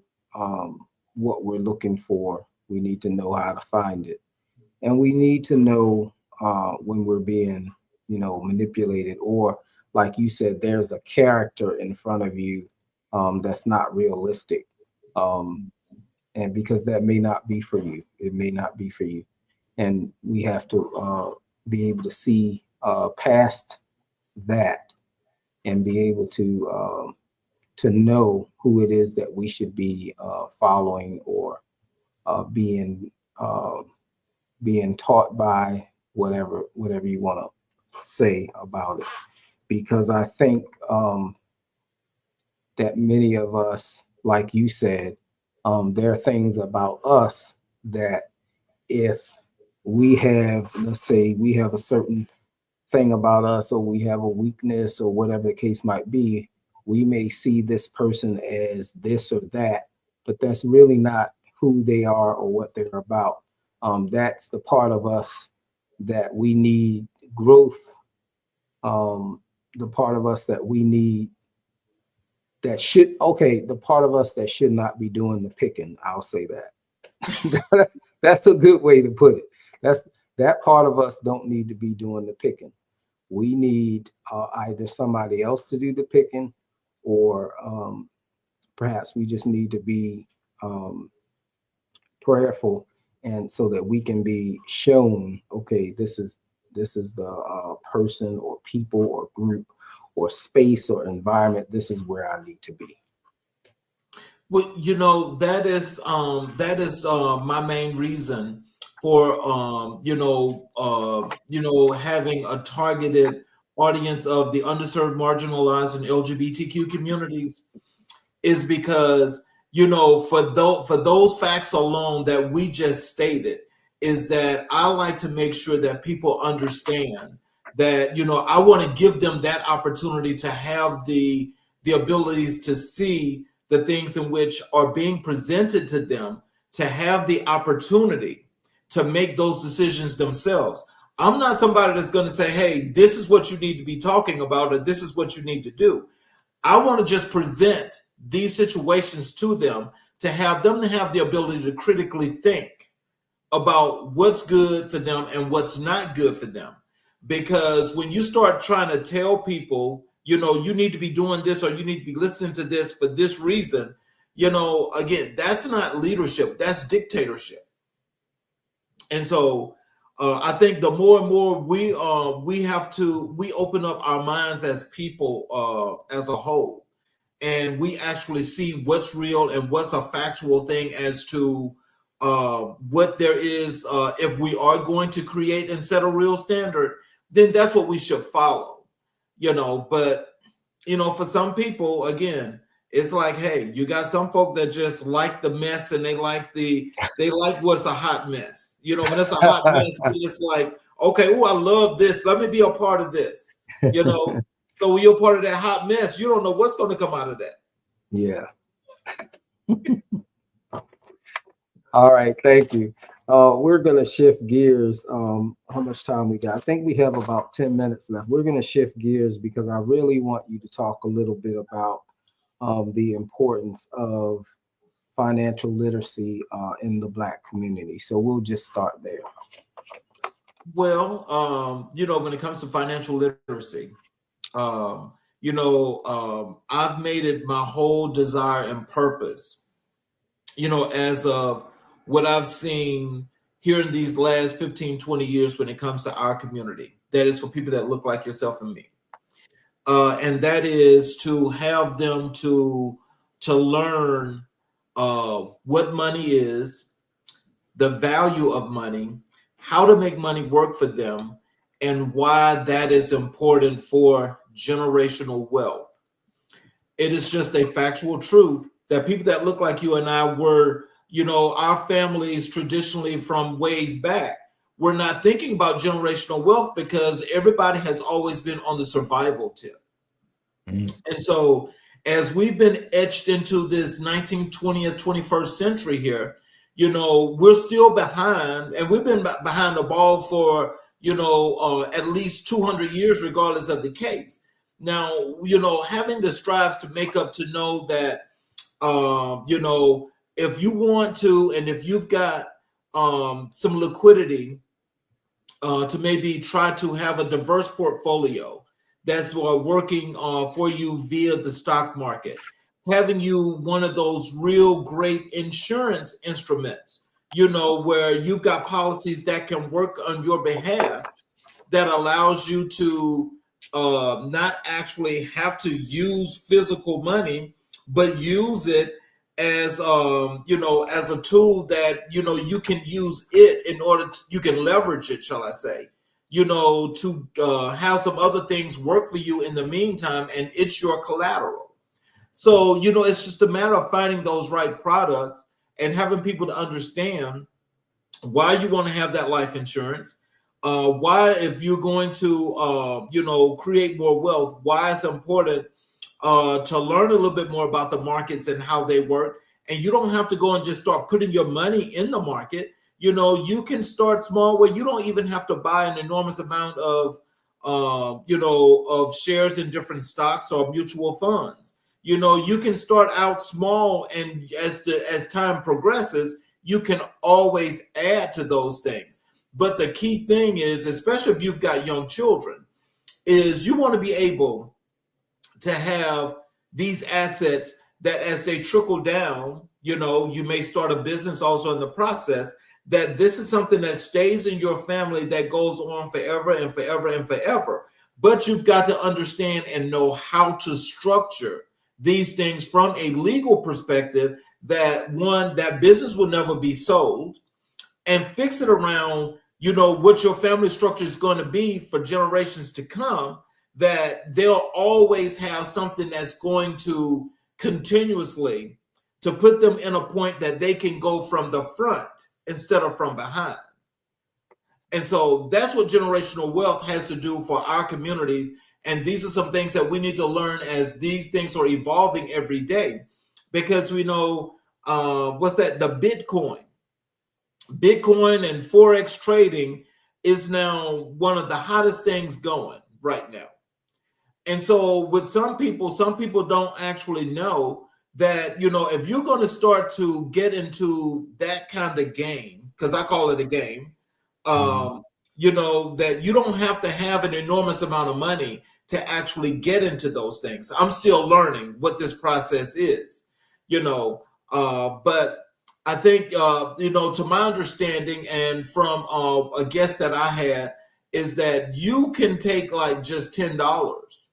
what we're looking for. We need to know how to find it. And we need to know when we're being, manipulated, or like you said, there's a character in front of you that's not realistic. And because that may not be for you, it may not be for you. And we have to be able to see past that and be able to know who it is that we should be following or being taught by, whatever you want to say about it. Because I think that many of us, like you said, there are things about us that if we have, let's say we have a certain thing about us, or we have a weakness or whatever the case might be, we may see this person as this or that, but that's really not who they are or what they're about. That's the part of us that we need growth, the part of us that we need the part of us that should not be doing the picking. I'll say that. That's a good way to put it. That part of us don't need to be doing the picking. We need either somebody else to do the picking, or perhaps we just need to be prayerful, and so that we can be shown, okay, this is the person or people or group or space or environment. This is where I need to be. Well, that is my main reason for having a targeted audience of the underserved, marginalized, and LGBTQ communities, is because for those facts alone that we just stated, is that I like to make sure that people understand that I want to give them that opportunity to have the abilities to see the things in which are being presented to them, to have the opportunity to make those decisions themselves. I'm not somebody that's going to say, hey, this is what you need to be talking about, or this is what you need to do. I want to just present these situations to them to have the ability to critically think about what's good for them and what's not good for them. Because when you start trying to tell people, you need to be doing this, or you need to be listening to this for this reason, again, that's not leadership, that's dictatorship. And so I think the more and more we open up our minds as people, as a whole, and we actually see what's real and what's a factual thing as to what there is, if we are going to create and set a real standard, then that's what we should follow. But for some people, again, it's like, hey, you got some folk that just like the mess, and they like what's a hot mess. When it's a hot mess, it's like, okay, I love this, let me be a part of this. So when you're part of that hot mess, you don't know what's going to come out of that. Yeah. All right, thank you. We're going to shift gears. How much time we got? I think we have about 10 minutes left. We're going to shift gears because I really want you to talk a little bit about the importance of financial literacy in the Black community. So we'll just start there. Well, when it comes to financial literacy, I've made it my whole desire and purpose, as of what I've seen here in these last 15, 20 years when it comes to our community. That is for people that look like yourself and me. And that is to have them to learn what money is, the value of money, how to make money work for them, and why that is important for generational wealth. It is just a factual truth that people that look like you and I were, our families traditionally from ways back, we're not thinking about generational wealth because everybody has always been on the survival tip. And so as we've been etched into this 19th, 20th, 21st century here, we're still behind, and we've been behind the ball for, at least 200 years, regardless of the case. Now, having the strives to make up to know that, if you want to, and if you've got some liquidity to maybe try to have a diverse portfolio that's working for you via the stock market, having you one of those real great insurance instruments, where you've got policies that can work on your behalf, that allows you to not actually have to use physical money, but use it as as a tool that you can use it in order to, you can leverage it, shall I say, to have some other things work for you in the meantime, and it's your collateral. So it's just a matter of finding those right products and having people to understand why you want to have that life insurance, why, if you're going to create more wealth, why it's important to learn a little bit more about the markets and how they work. And you don't have to go and just start putting your money in the market. You can start small where you don't even have to buy an enormous amount of, of shares in different stocks or mutual funds. You can start out small, and as time progresses, you can always add to those things. But the key thing is, especially if you've got young children, is you want to be able to have these assets that as they trickle down, you may start a business also in the process, that this is something that stays in your family that goes on forever and forever and forever. But you've got to understand and know how to structure these things from a legal perspective, that one, that business will never be sold, and fix it around, what your family structure is going to be for generations to come, that they'll always have something that's going to continuously to put them in a point that they can go from the front instead of from behind. And so that's what generational wealth has to do for our communities. And these are some things that we need to learn as these things are evolving every day, because we know the Bitcoin and Forex trading is now one of the hottest things going right now. And so with some people don't actually know that, if you're going to start to get into that kind of game, because I call it a game, that you don't have to have an enormous amount of money to actually get into those things. I'm still learning what this process is, but I think, to my understanding and from a guest that I had, is that you can take like just $10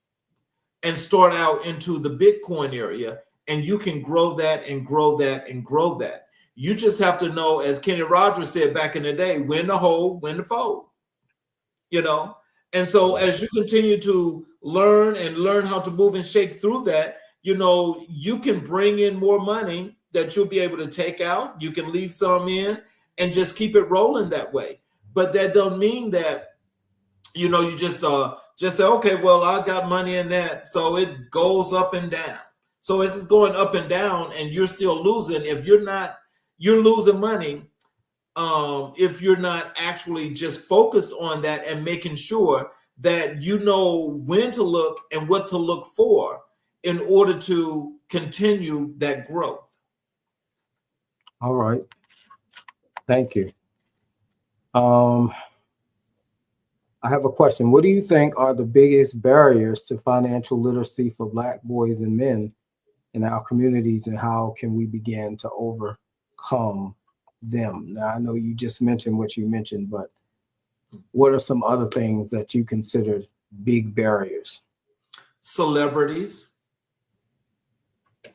and start out into the Bitcoin area, and you can grow that and grow that and grow that. You just have to know, as Kenny Rogers said back in the day, when to hold, when to fold, And so as you continue to learn how to move and shake through that, you can bring in more money that you'll be able to take out. You can leave some in and just keep it rolling that way. But that don't mean that, you just say, okay, well, I got money in that, so it goes up and down. So it's just going up and down, and you're still losing. If you're losing money if you're not actually just focused on that and making sure that you know when to look and what to look for in order to continue that growth. All right. Thank you. I have a question. What do you think are the biggest barriers to financial literacy for Black boys and men in our communities, and how can we begin to overcome them? Now, I know you just mentioned what you mentioned, but what are some other things that you consider big barriers? Celebrities.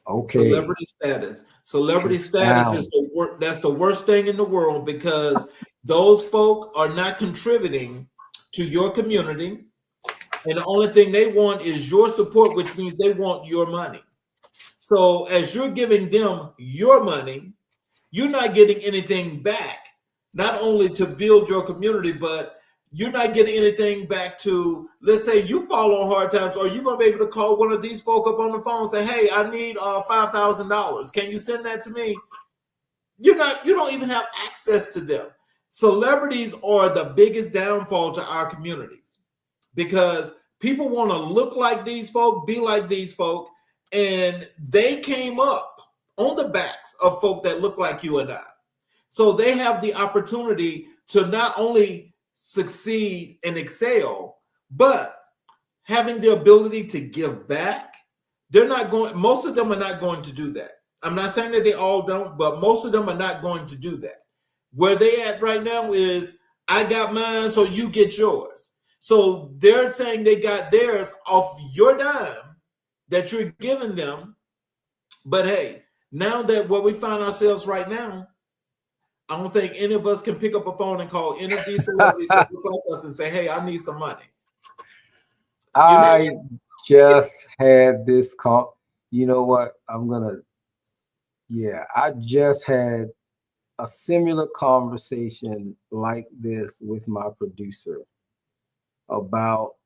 Okay. Celebrity status. Celebrity status is that's the worst thing in the world, because those folk are not contributing to your community, and the only thing they want is your support, which means they want your money. So as you're giving them your money, you're not getting anything back, not only to build your community, but you're not getting anything back to, let's say you fall on hard times, or you're going to be able to call one of these folk up on the phone and say, hey, I need $5,000. Can you send that to me? You don't even have access to them. Celebrities are the biggest downfall to our communities, because people want to look like these folk, be like these folk, and they came up on the backs of folk that look like you and I. So they have the opportunity to not only succeed and excel, but having the ability to give back. Most of them are not going to do that. I'm not saying that they all don't, but most of them are not going to do that. Where they at right now is, I got mine, so you get yours. So they're saying they got theirs off your dime that you're giving them. But hey, now that where we find ourselves right now, I don't think any of us can pick up a phone and call any of these celebrities that look like us and say, hey, I need some money. I just had this you know what? I just had a similar conversation like this with my producer about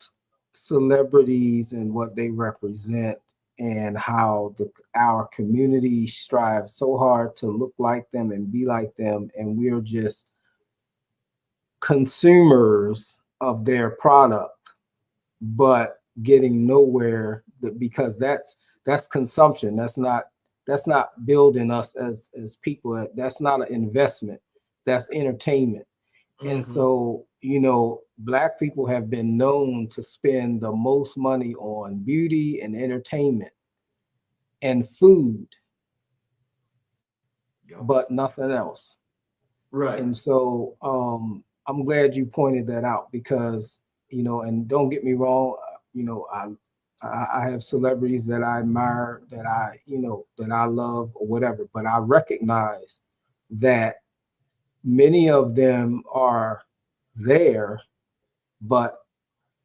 celebrities and what they represent and how our community strives so hard to look like them and be like them, and we're just consumers of their product, but getting nowhere, because that's consumption. That's not building us as people. That's not an investment. That's entertainment. And so, Black people have been known to spend the most money on beauty and entertainment and food, but nothing else. Right. And so I'm glad you pointed that out, because, and don't get me wrong, I have celebrities that I admire, that I love or whatever, but I recognize that many of them are there, but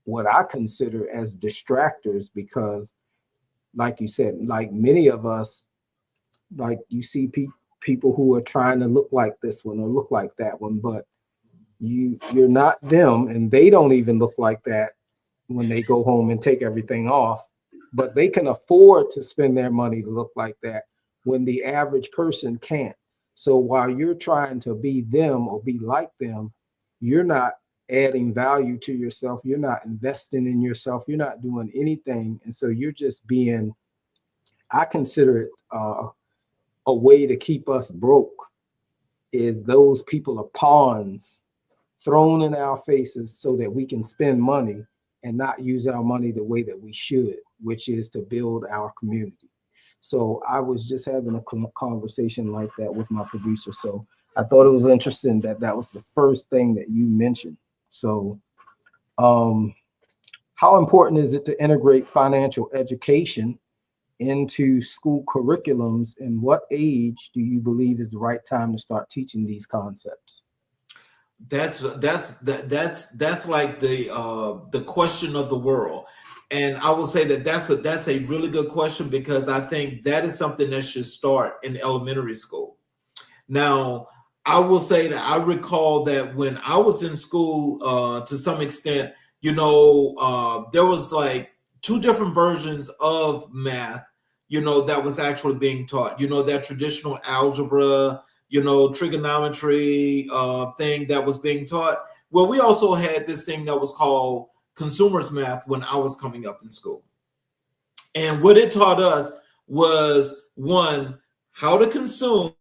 what I consider as distractors, because like you said, like many of us, like you see people who are trying to look like this one or look like that one, but you're not them, and they don't even look like that when they go home and take everything off, but they can afford to spend their money to look like that when the average person can't. So while you're trying to be them or be like them, you're not adding value to yourself, you're not investing in yourself, you're not doing anything, and so you're just being, I consider it a way to keep us broke, is those people are pawns thrown in our faces so that we can spend money and not use our money the way that we should, which is to build our community. So I was just having a conversation like that with my producer. So I thought it was interesting that that was the first thing that you mentioned. So how important is it to integrate financial education into school curriculums, and what age do you believe is the right time to start teaching these concepts? That's like the question of the world, and I will say that that's a really good question, because I think that is something that should start in elementary school. Now, I will say that I recall that when I was in school, to some extent, there was like two different versions of math, that was actually being taught. That traditional algebra, trigonometry thing that was being taught. Well, we also had this thing that was called consumers math when I was coming up in school. And what it taught us was, one, how to consume,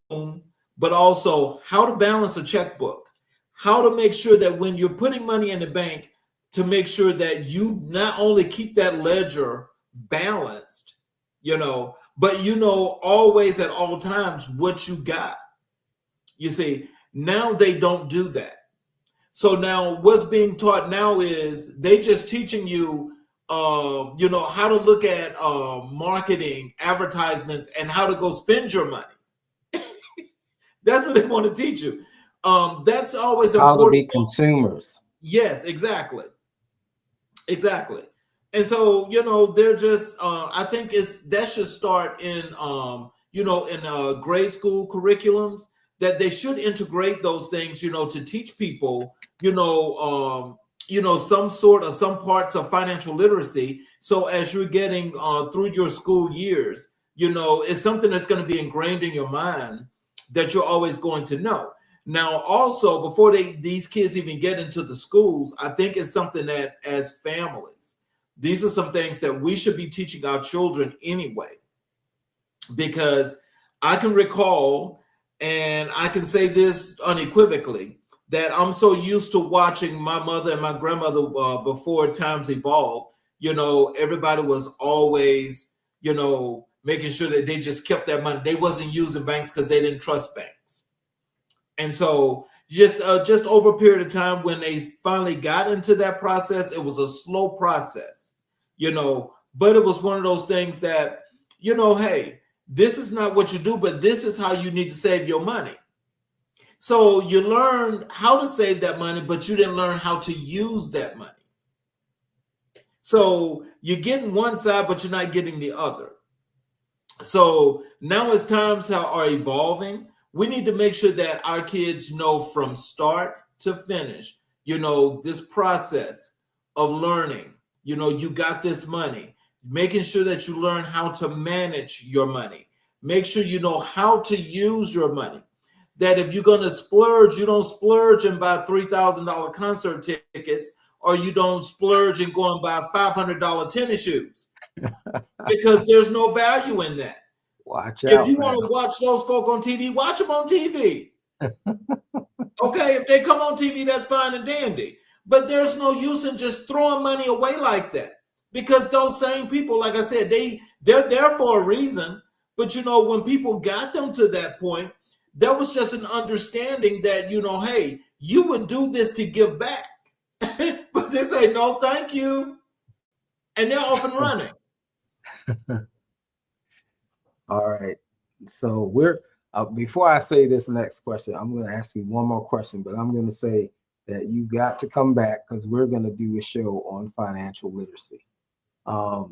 but also how to balance a checkbook, how to make sure that when you're putting money in the bank, to make sure that you not only keep that ledger balanced, but always at all times what you got. You see, now they don't do that. So now what's being taught now is they just teaching you, how to look at marketing, advertisements, and how to go spend your money. That's what they want to teach you. That's always How to important. be consumers. Yes, exactly. Exactly. And so, they're just, I think that should start in, in grade school curriculums, that they should integrate those things, to teach people, some parts of financial literacy. So as you're getting through your school years, it's something that's going to be ingrained in your mind that you're always going to know. Now, also, before these kids even get into the schools, I think it's something that as families, these are some things that we should be teaching our children anyway. Because I can recall, and I can say this unequivocally, that I'm so used to watching my mother and my grandmother before times evolved. Everybody was always, making sure that they just kept that money. They wasn't using banks because they didn't trust banks. And so just over a period of time, when they finally got into that process, it was a slow process, but it was one of those things that, hey, this is not what you do, but this is how you need to save your money. So you learned how to save that money, but you didn't learn how to use that money. So you're getting one side, but you're not getting the other. So now as times are evolving, we need to make sure that our kids know from start to finish, this process of learning. You got this money. making sure that you learn how to manage your money. Make sure you know how to use your money. That if you're going to splurge, you don't splurge and buy $3,000 concert tickets, or you don't splurge and go and buy $500 tennis shoes, because there's no value in that. Watch If out you now. want to watch those folk on TV, watch them on TV. Okay, if they come on TV, that's fine and dandy. But there's no use in just throwing money away like that, because those same people, like I said, they're there for a reason. But when people got them to that point, there was just an understanding that hey, you would do this to give back, but they say no, thank you, and they're off and running. All right. So we're before I say this next question, I'm going to ask you one more question, but I'm going to say that you got to come back because we're going to do a show on financial literacy.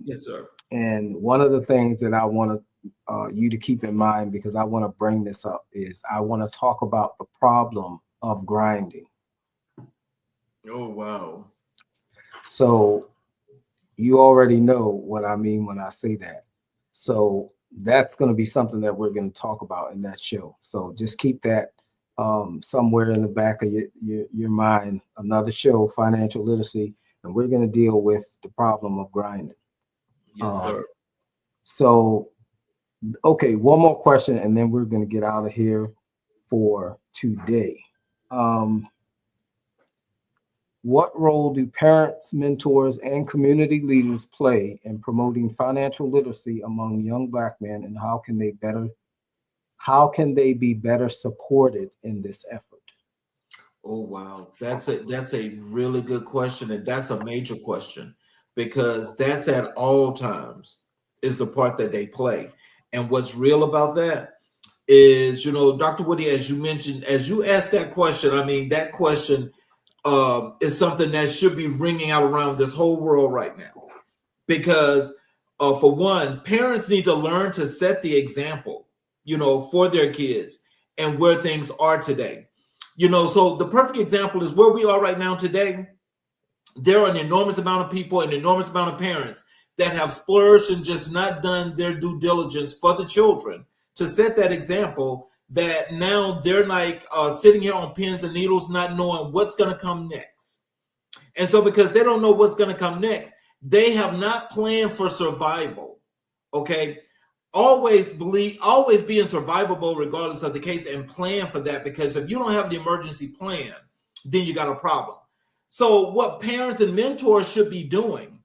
Yes, sir. And one of the things that I want you to keep in mind, because I want to bring this up, is I want to talk about the problem of grinding. Oh, wow. So you already know what I mean when I say that. So that's going to be something that we're going to talk about in that show. So just keep that somewhere in the back of your mind. Another show, financial literacy, and we're going to deal with the problem of grinding. Yes, sir. So, okay, one more question, and then we're going to get out of here for today. What role do parents, mentors, and community leaders play in promoting financial literacy among young Black men, and how can they be better supported in this effort? Oh, wow. That's a really good question, and that's a major question, because that's at all times is the part that they play. And what's real about that is, Dr. Whitty, as you mentioned, as you asked that question, I mean, that question is something that should be ringing out around this whole world right now. Because for one, parents need to learn to set the example, for their kids and where things are today. So the perfect example is where we are right now today. There are an enormous amount of people, an enormous amount of parents that have splurged and just not done their due diligence for the children to set that example, that now they're like sitting here on pins and needles, not knowing what's going to come next. And so because they don't know what's going to come next, they have not planned for survival. Okay. Always be in survival mode regardless of the case, and plan for that, because if you don't have the emergency plan, then you got a problem. So what parents and mentors should be doing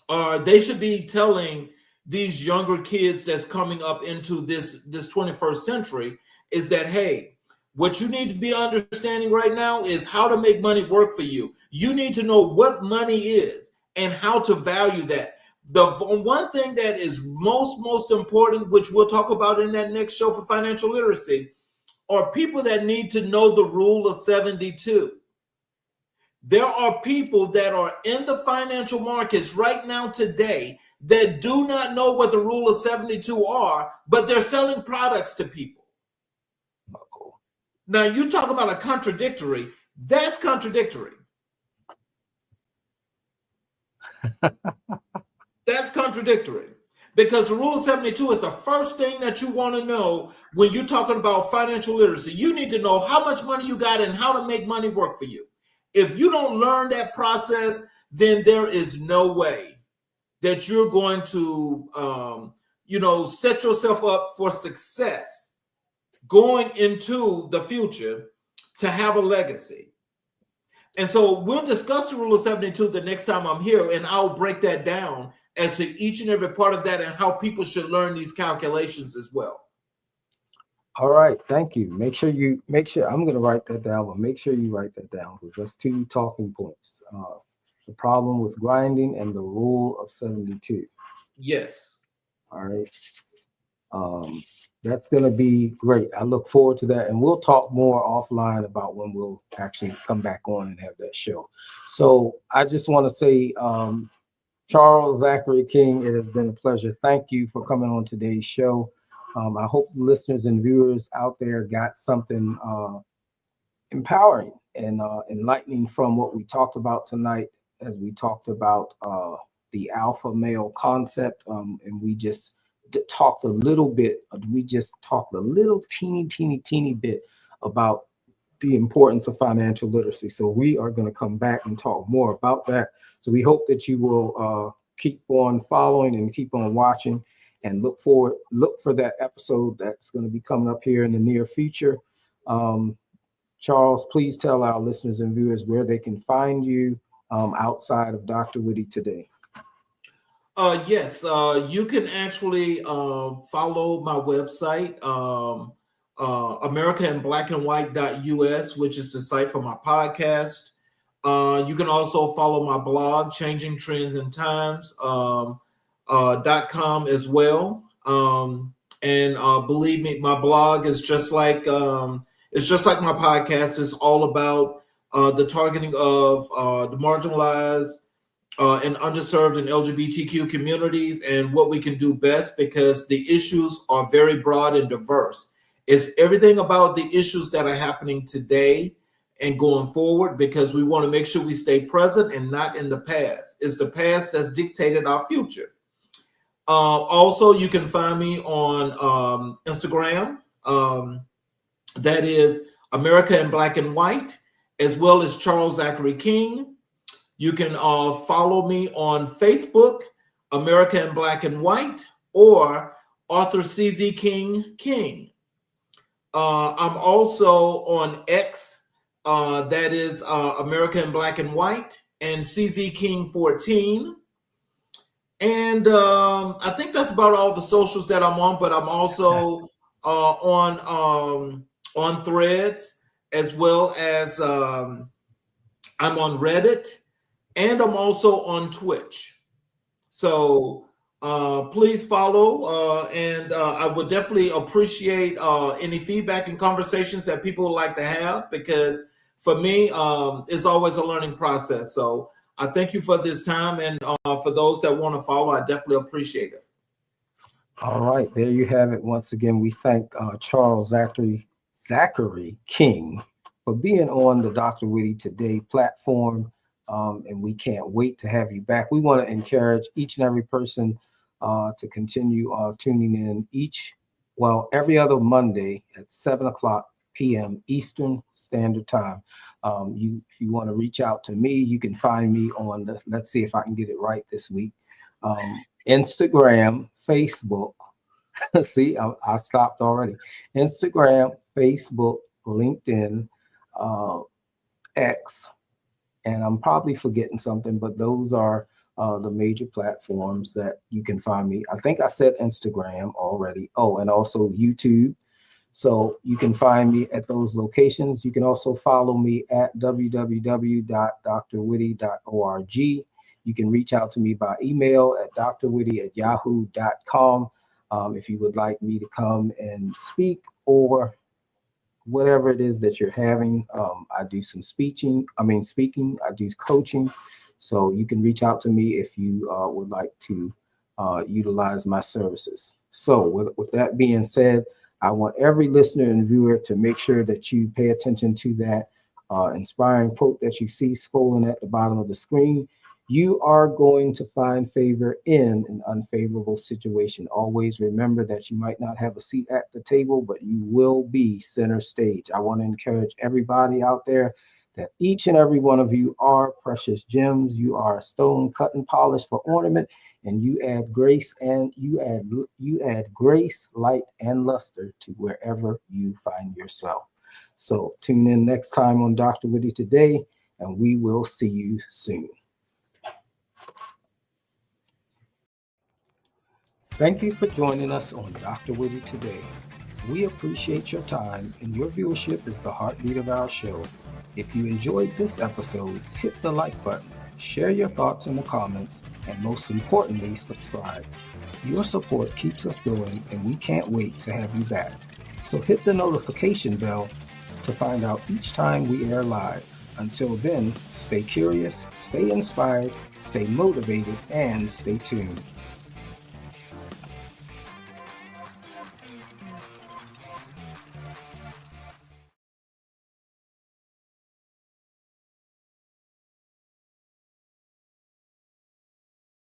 are they should be telling these younger kids that's coming up into this 21st century is that, hey, what you need to be understanding right now is how to make money work for you. You need to know what money is and how to value that. The one thing that is most important, which we'll talk about in that next show for financial literacy, are people that need to know the rule of 72. There are people that are in the financial markets right now today that do not know what the rule of 72 are, but they're selling products to people. Now, you talk about a contradictory. That's contradictory. That's contradictory, because the rule of 72 is the first thing that you want to know when you're talking about financial literacy. You need to know how much money you got and how to make money work for you. If you don't learn that process, then there is no way that you're going to, set yourself up for success going into the future to have a legacy. And so we'll discuss the rule of 72 the next time I'm here, and I'll break that down as to each and every part of that and how people should learn these calculations as well. All right, thank you. Make sure I'm going to write that down, but make sure you write that down, because that's 2 talking points. The problem with grinding and the rule of 72. Yes. All right. That's going to be great. I look forward to that. And we'll talk more offline about when we'll actually come back on and have that show. So I just want to say, Charles Zackary King, it has been a pleasure. Thank you for coming on today's show. I hope the listeners and viewers out there got something empowering and enlightening from what we talked about tonight, as we talked about the alpha male concept, and we just talked a little bit. We just talked a little teeny bit about the importance of financial literacy. So we are going to come back and talk more about that. So we hope that you will keep on following and keep on watching, and look for that episode that's going to be coming up here in the near future. Charles, please tell our listeners and viewers where they can find you outside of DrWhitty Today. Yes, you can actually follow my website, AmericaInBlackAndWhite.us, which is the site for my podcast. You can also follow my blog, Changing Trends and Times, .com as well. And believe me, my blog is just like my podcast. It's all about the targeting of the marginalized and underserved and LGBTQ communities, and what we can do best, because the issues are very broad and diverse. It's everything about the issues that are happening today and going forward, because we want to make sure we stay present and not in the past. It's the past that's dictated our future. Also, you can find me on Instagram. That is America in Black and White, as well as Charles Zackary King. You can follow me on Facebook, America in Black and White, or Author CZ King. I'm also on X, that is America in Black and White, and CZ King 14. And I think that's about all the socials that I'm on, but I'm also on Threads, as well as I'm on Reddit, and I'm also on Twitch. So please follow, and I would definitely appreciate any feedback and conversations that people would like to have, because for me, it's always a learning process. So I thank you for this time, and for those that want to follow, I definitely appreciate it. All right, there you have it. Once again, we thank Charles Zackary King for being on the DrWhitty Today platform, and we can't wait to have you back. We want to encourage each and every person to continue tuning in every other Monday at 7:00 p.m. Eastern Standard Time. If you want to reach out to me, you can find me on let's see if I can get it right this week. Instagram, Facebook. See, I stopped already. Instagram, Facebook, LinkedIn, X, and I'm probably forgetting something, but those are the major platforms that you can find me. I think I said Instagram already. Oh, and also YouTube. So you can find me at those locations. You can also follow me at www.drwhitty.org. You can reach out to me by email at drwhitty@yahoo.com if you would like me to come and speak, or whatever it is that you're having. I do some speaking, I do coaching. So you can reach out to me if you would like to utilize my services. So with that being said, I want every listener and viewer to make sure that you pay attention to that inspiring quote that you see scrolling at the bottom of the screen. You are going to find favor in an unfavorable situation. Always remember that you might not have a seat at the table, but you will be center stage. I want to encourage everybody out there that each and every one of you are precious gems. You are a stone cut and polished for ornament, and you add grace and you add grace, light, and luster to wherever you find yourself. So tune in next time on DrWhitty Today, and we will see you soon. Thank you for joining us on DrWhitty Today. We appreciate your time, and your viewership is the heartbeat of our show. If you enjoyed this episode, hit the like button, share your thoughts in the comments, and most importantly, subscribe. Your support keeps us going, and we can't wait to have you back. So hit the notification bell to find out each time we air live. Until then, stay curious, stay inspired, stay motivated, and stay tuned.